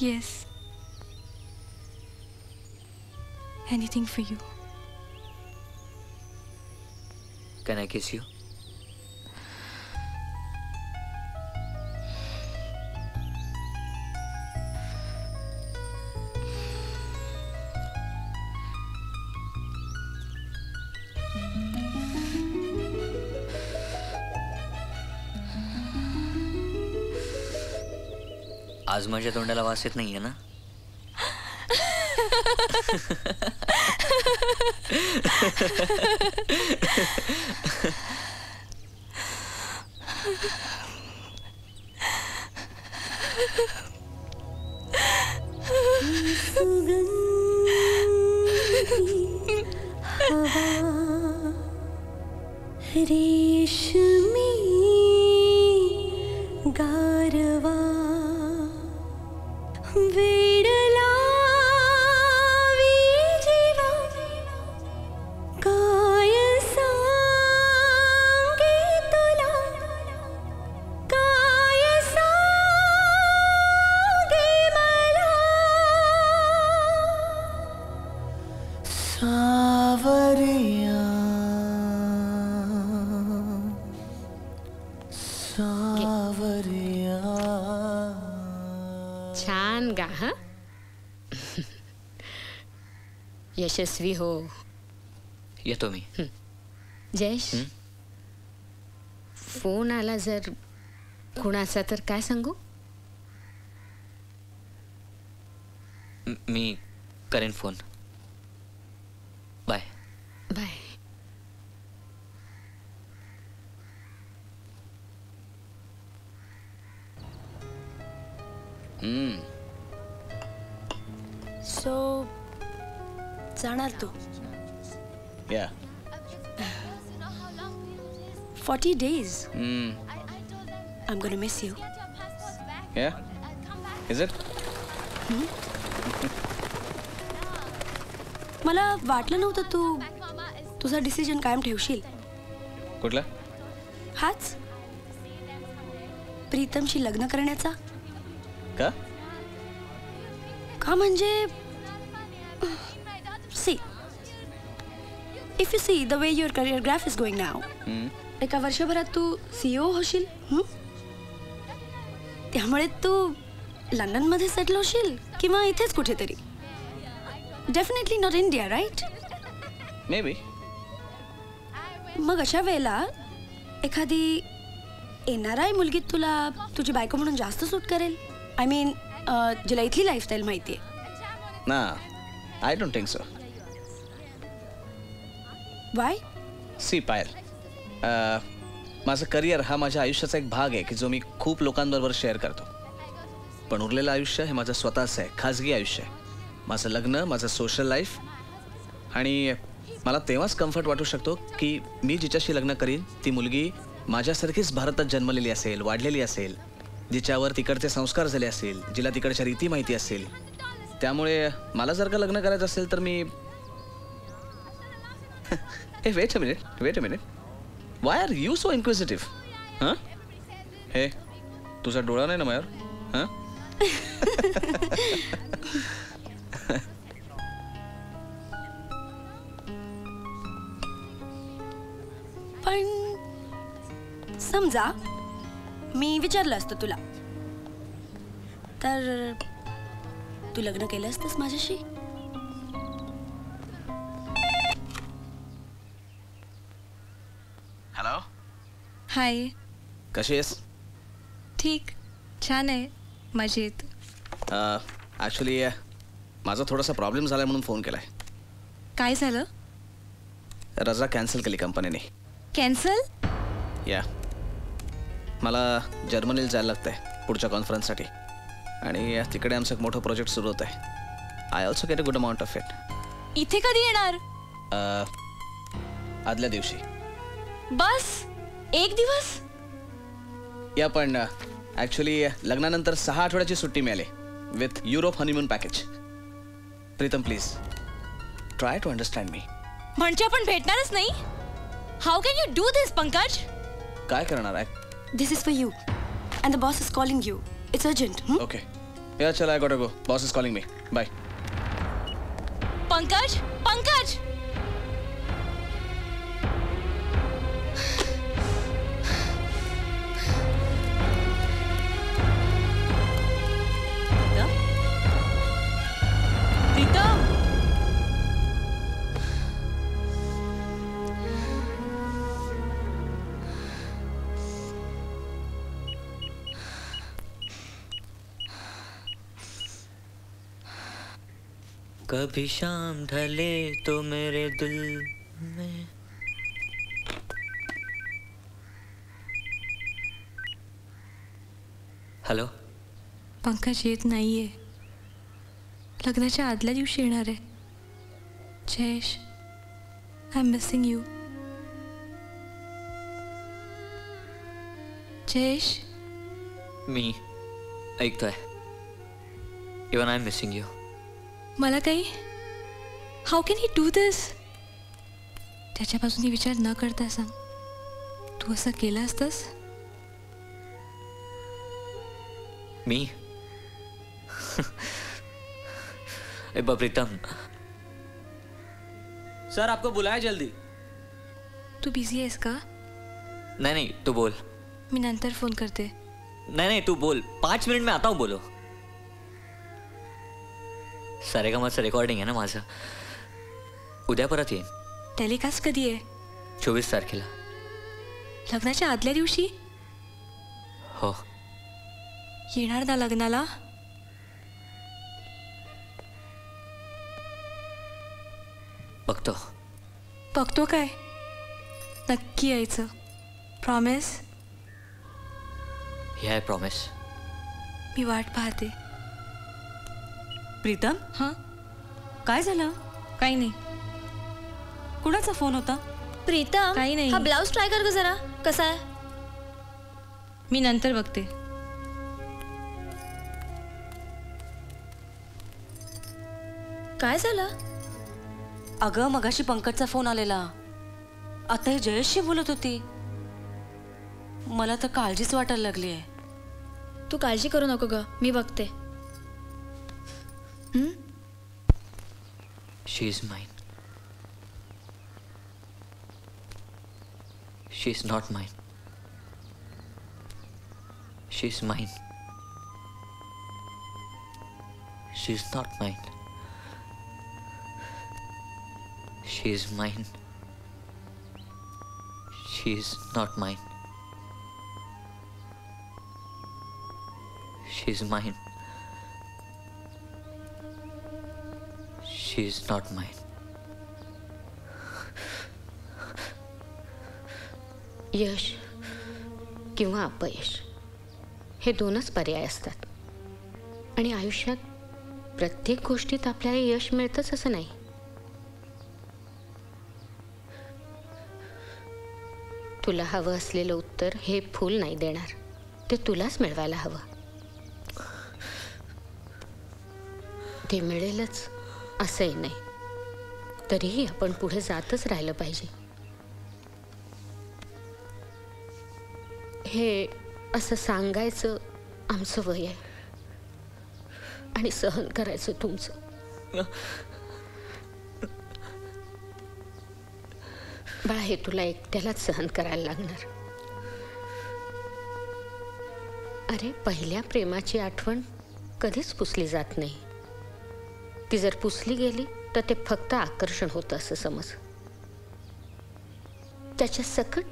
Yes. Anything for you. Can I kiss you? आज माझ्या तोंडाला वास येत नाहीये ना? रेशमी गारवा वेडला जीवा काय सांगे तुला काय सांगे मला सावरिया छान गा. हा यशस्वी हो. येतो मी. जयेश, फोन आला जर कुणाचा तर काय सांगू? मी करेन फोन. बाय. बाय. So, जाणार तू या 40 days. I'm gonna miss you. या इज इट? मला वाटलं नव्हतं तू तुझा डिसिजन कायम ठेवशील. कुठला? हाच प्रीतमशी लग्न करण्याचा. का म्हणजे see if you see the way your career graph is going नाव, एका वर्षभरात तू CEO होशील. त्यामुळे तू लंडनमध्ये सेटल होशील किंवा इथेच कुठेतरी. Definitely not India, right? Maybe. मग अशा वेळेला एखादी NRI मुलगी तुला तुझी बायको म्हणून जास्त सूट करेल. आय मीन जिला इथली लाईफस्टाईल माहिती आहे ना. I don't think so. Why? See Payal, माझं करिअर हा माझ्या आयुष्याचा एक भाग आहे की जो मी खूप लोकांबरोबर शेअर करतो. पण उरलेलं आयुष्य हे माझं स्वतःचं आहे, खाजगी आयुष्य आहे. माझं लग्न, माझं सोशल लाईफ. आणि मला तेव्हाच कम्फर्ट वाटू शकतो की मी जिच्याशी लग्न करीन ती मुलगी माझ्यासारखीच भारतात जन्मलेली असेल, वाढलेली असेल, जिच्यावर तिकडचे संस्कार झाले असेल, जिला तिकडच्या रीती माहिती असेल. त्यामुळे मला जर का लग्न करायचं असेल तर मी हे wait a minute. Why are you so inquisitive? हां, हे तुझा डोळा नाही ना मयूर? हां पण समजा मी विचारलं असतं तुला तर तू लग्न केलं असतंस माझ्याशी? हॅलो. हाय. कशी आहेस? ठीक, छान आहे, मजेत. ॲक्च्युली माझा थोडासा प्रॉब्लेम झाला म्हणून फोन केलाय. काय झालं? रजा कॅन्सल केली कंपनीने. कॅन्सल? या मला जर्मनीला जायला लागतं आहे पुढच्या कॉन्फरन्ससाठी. आणि तिकडे आमचं एक मोठं प्रोजेक्ट सुरू होत आहे. I also get a good amount of it. इथे कधी येणार? आदल्या दिवशी. बस एक दिवस? या पण ॲक्च्युली लग्नानंतर 6 आठवड्याची सुट्टी मिळाली with Europe honeymoon package. Pritam please try to understand me. म्हणजे आपण भेटणारच नाही? How can you do this Pankaj? काय करणार आहे? This is for you. And the boss is calling you. It's urgent. Okay. Yeah, chal, I gotta go. Boss is calling me. Bye. Pankaj? Pankaj! Pritam? कभी शाम ढले तो मेरे दिल में. Hello. Pankaj येत नाहीये. लग्नाच्या आदल्या दिवशी येणार आहे. Jayesh, I am missing you. Jayesh, मी ऐकतोय. Even I am missing you. मला काही how can he do this? त्याच्या बाजूने विचार न करता सांग, तू असं केलं असतंस? मी प्रीतम. सर आपको बुलाया जल्दी. तू बिझी आहेस का? नहीं तू बोल. मी नंतर फोन करते. नहीं तू बोल. 5 मिनट में आता हूँ. बोलो. सारेगामाचं रेकॉर्डिंग आहे ना माझं. उद्या परत येईन. टेलिकास्ट कधी आहे? 24 तारखेला. लग्नाच्या आदल्या दिवशी? हो. येणार ना लग्नाला? बघतो काय? नक्की यायचं. प्रॉमिस? हे आहे प्रॉमिस. मी वाट पाहते. प्रीतम, हां काय झालं? काही नाही. कुणाचा फोन होता? प्रीतम, काही नाही. हा ब्लाऊज ट्राय कर ग जरा, कसा आहे? मी नंतर बघते. काय झालं? अगं मगाशी पंकजचा फोन आलेला. आता हे जयेशशी बोलत होती. मला तर काळजीच वाटायला लागली आहे. तू काळजी करू नको ग, मी बघते. She is mine. She is not mine. She is mine. She is not mine. She is mine. She is not mine. She is mine. She is not mine. यश किंवा अपयश हे दोनच पर्याय असतात. आणि आयुष्यात प्रत्येक गोष्टीत आपल्याला यश मिळतंच असं नाही. तुला हवं असलेलं उत्तर हे फूल नाही देणार, ते तुलाच मिळवायला हवं. ते मिळेलच असंही नाही, तरीही आपण पुढे जातच राहिलं पाहिजे. हे असं सांगायचं आमचं वय आहे आणि सहन करायचं तुमचं. बाळा, हे तुला एकट्यालाच सहन करायला लागणार. अरे, पहिल्या प्रेमाची आठवण कधीच पुसली जात नाही. ती जर पुसली गेली तर ते फक्त आकर्षण होतं असं समज. त्याच्या सकट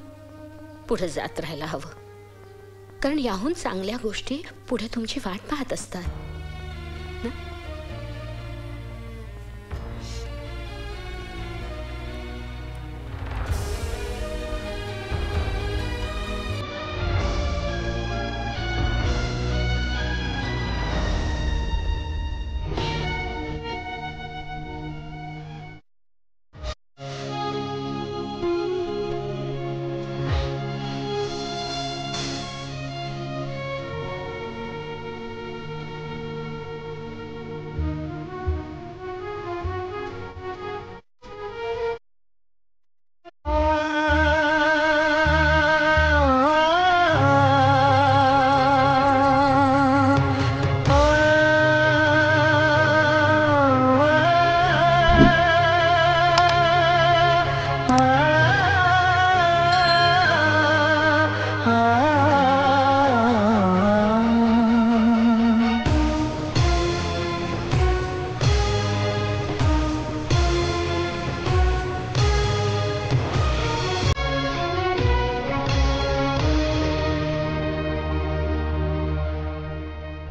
पुढे जात राहायला हवं, कारण याहून चांगल्या गोष्टी पुढे तुमची वाट पाहत असतात.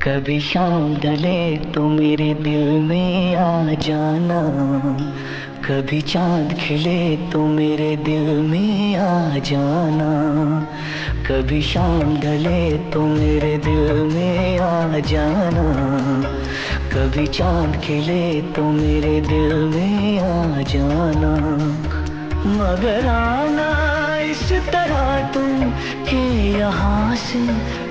कभी शाम ढले तो मेरे दिल में आ जाना, कभी चांद खिले तो मेरे दिल में आ जाना, कभी शाम ढले तो मेरे दिल में आ जाना, कभी चांद खिले तो मेरे दिल में आ जाना, मगर आना इस तरह तुम के यहाँ से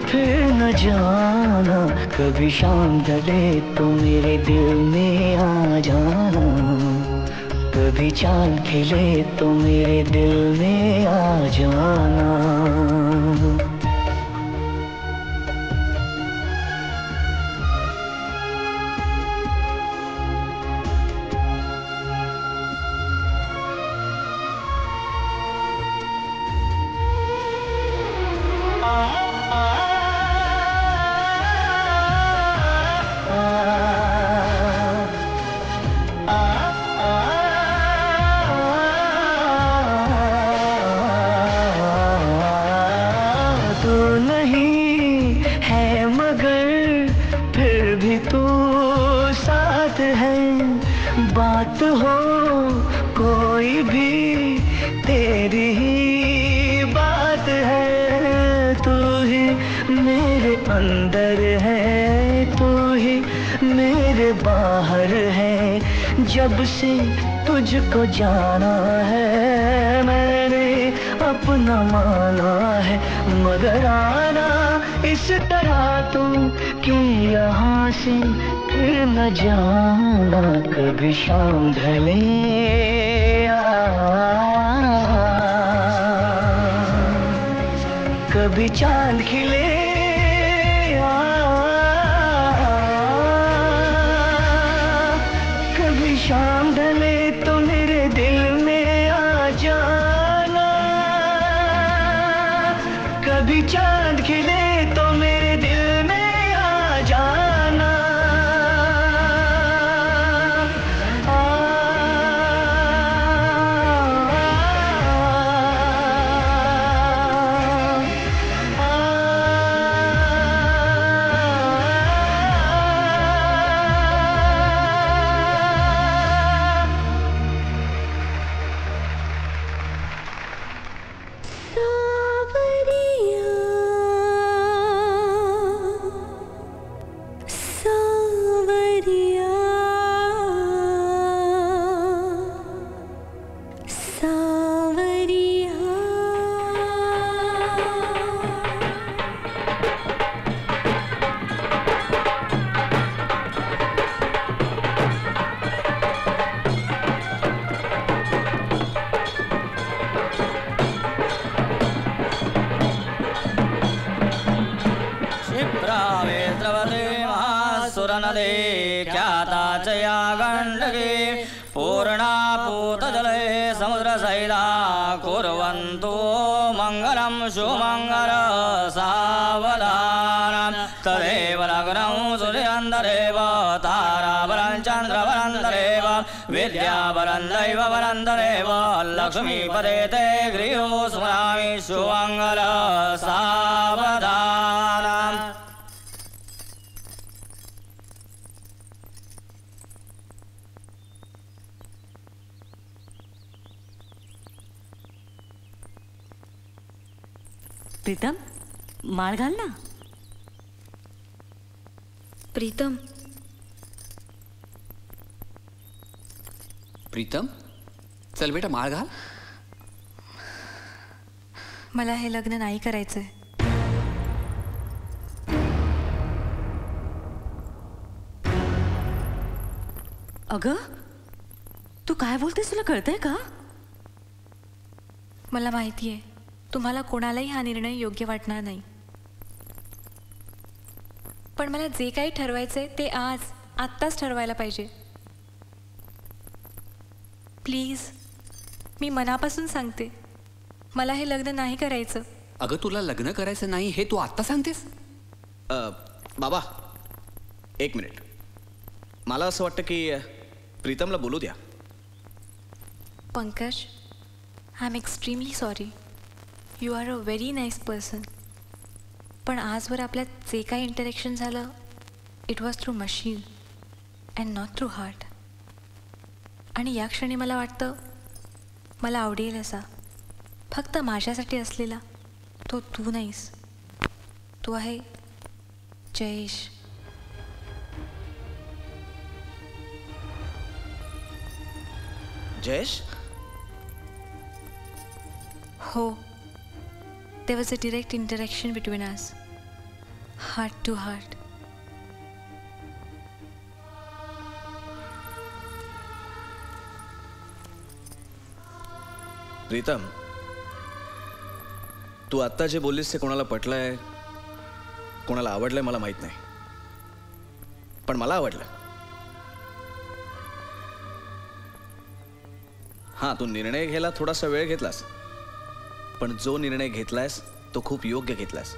फिर न जाना, कभी शाम ढले तो मेरे दिल में आ जाना, कभी चांद खिले तो मेरे दिल में आ जाना. बात हो कोई भी तेरी ही बात है, तू ही मेरे अंदर है, तू ही मेरे बाहर है, जब से तुझको जाना है, मैंने अपना माना है, मगर आना इस तरह तुम कि यहाँ से फिर न जाना। कभी शाम ढले कभी चांद खिले, कभी शाम ढले तो मेरे दिल में आ जाना। कभी चांद खिले तो मेरे दिल में आ जाना। नदे ख्याता च या गण्डके पूर्णापूतजले समुद्रसहिता कुर्वन्तु मङ्गलं सुमङ्गल सावधानं। तदेव लग्नं सूर्यान्तरेव ताराबलं चन्द्रबलन्तरेव विद्याबलं दैवबलन्तरेव लक्ष्मीपदे ते गृहो स्मरामि सुमङ्गल सावधानम्। प्रीतम माळ घाल ना। प्रीतम प्रीतम चल बेटा माळ घाल। मला हे लग्न नाही करायचंय। अगं तू काय बोलतेस, तुला कळतंय का? मला माहितीये तुम्हाला कोणालाही हा निर्णय योग्य वाटणार नाही, पण मला जे काही ठरवायचंय ते आत्ताच ठरवायला पाहिजे। प्लीज मी मनापासून सांगते, मला हे लग्न नाही करायचं। अगं तुला लग्न करायचं नाही हे तू आत्ता सांगतेस? बाबा एक मिनिट, मला असं वाटतं की प्रीतमला बोलू द्या। Pankaj, I am extremely sorry, you are a very nice person, पण आजवर आपल्यात जे काही इंटरॅक्शन झालं it was through machine and not through heart. आणि या क्षणी मला वाटतं मला आवडेल असा, फक्त माझ्यासाठी असलेला तो तू नाहीस, तू आहे जयेश। जयेश? हो, there was a direct interaction between us, heart to heart. Pritam, तू आत्ता जे बोललीस ते कोणाला पटलंय कोणाला आवडलंय मला माहित नाही, पण मला आवडलं। हां, तू निर्णय घ्यायला थोडासा वेळ घेतलास, पण जो निर्णय घेतलायस तो खूप योग्य घेतलायस।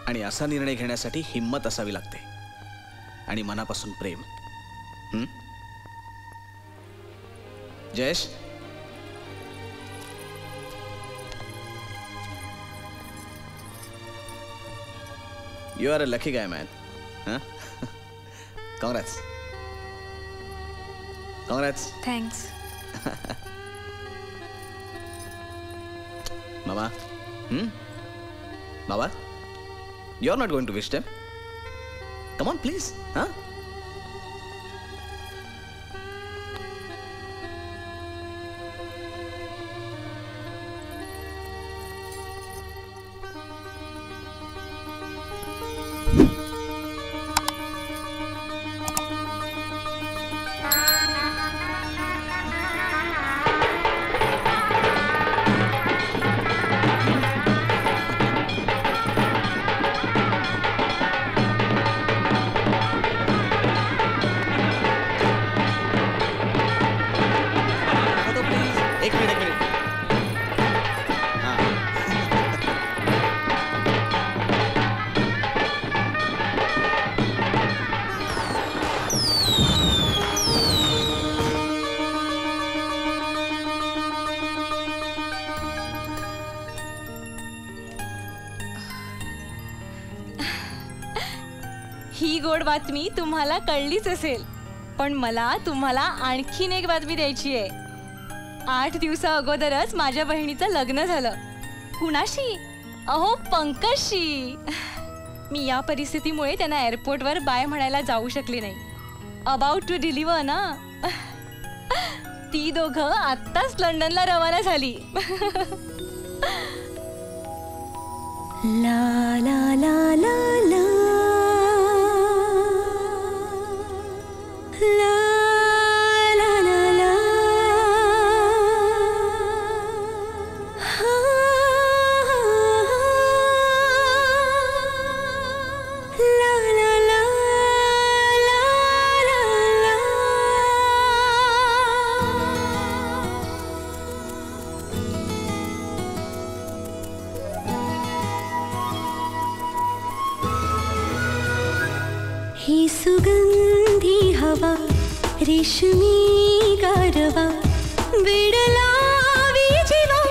आणि असा निर्णय घेण्यासाठी हिम्मत असावी लागते आणि मनापासून प्रेम। Jayesh, you are a lucky guy man. Congrats. Congrats. Thanks Mama, Baba, you're not going to wish them? Come on, please, huh? ही गोड बातमी तुम्हाला कळलीच असेल, पण मला तुम्हाला आणखीन एक बातमी द्यायची आहे. 8 दिवसा अगोदरच माझ्या बहिणीचं लग्न झालं. कुणाशी? अहो, पंकजशी. मी या परिस्थितीमुळे त्यांना एअरपोर्टवर बाय म्हणायला जाऊ शकले नाही. अबाउट टू डिलिव्हर ना. ती दोघं आत्ताच लंडनला रवाना झाली. ला ला ला ला ला ला ला ला ला ही सुगंधी हवा रेशमी गारवा विडलावी जीवा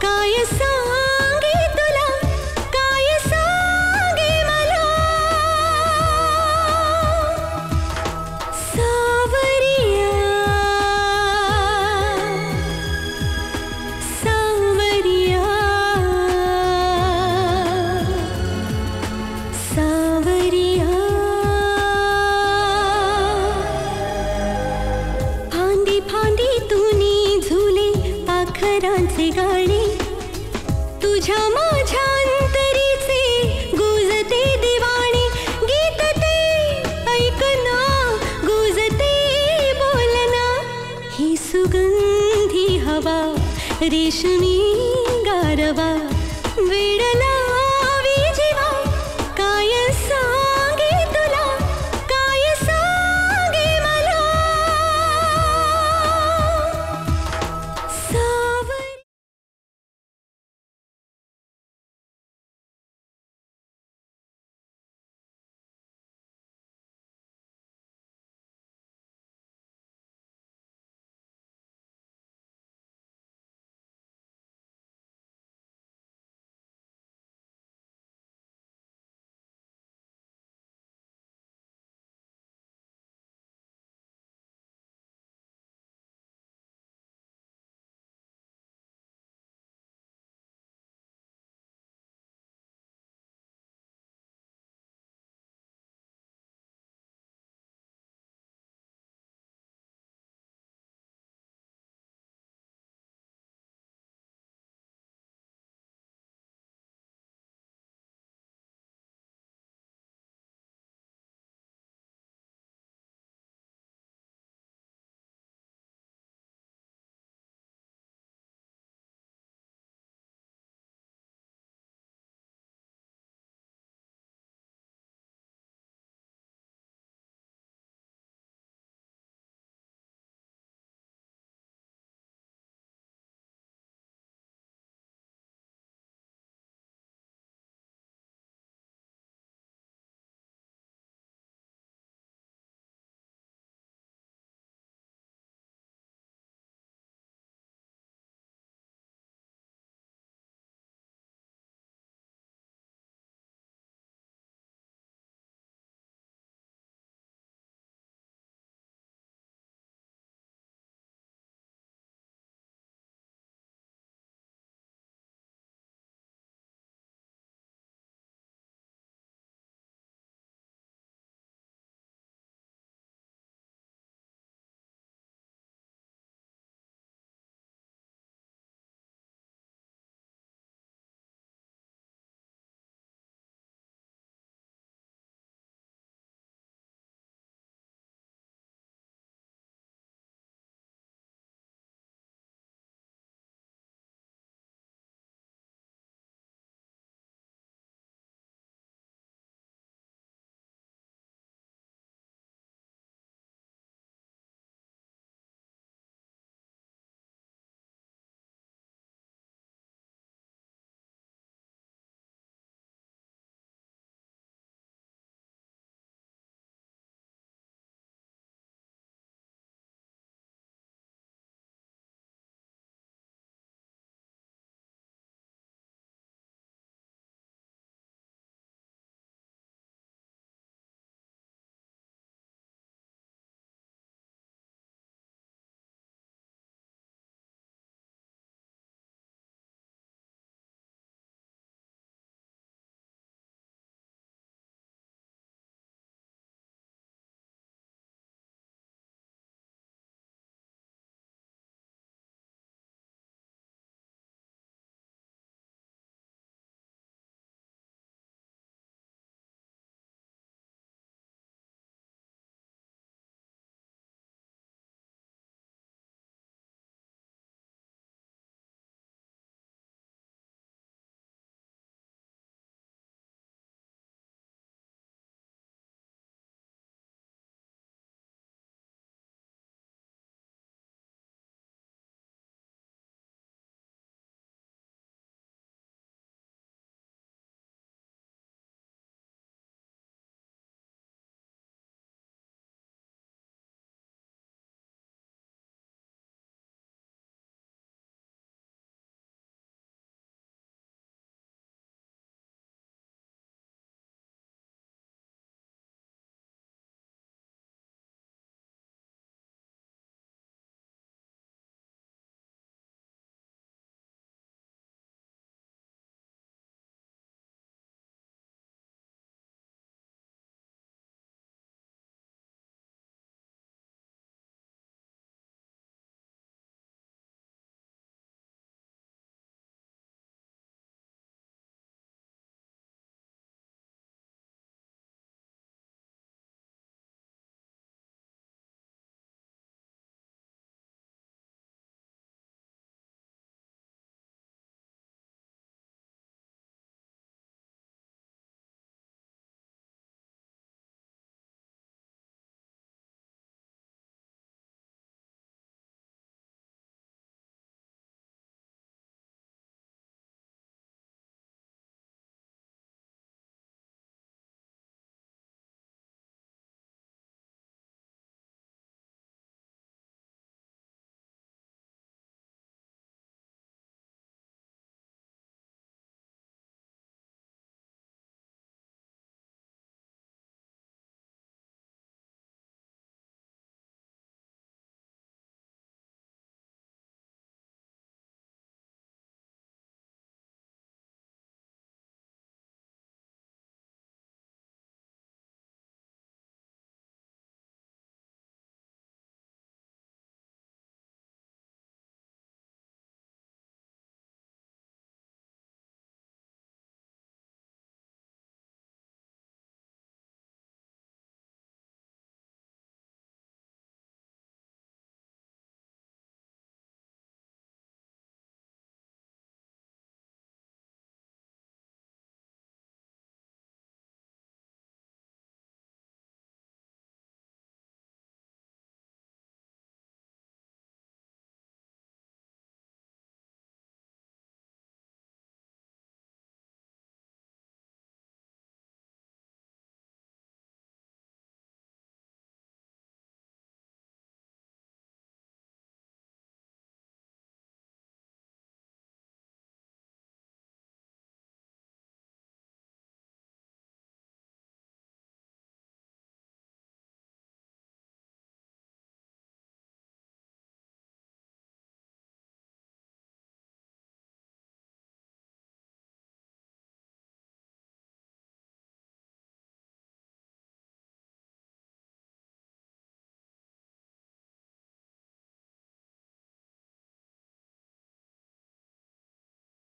काय सांगे तुला काय सांगे मला सावरिया सावरिया सावरिया पाखरांचे गाणे तुझ्या माझ्या अंतरीचे गुजते दिवाणे गीत ते ऐकना गुजते बोलना ही सुगंधी हवा रेशमी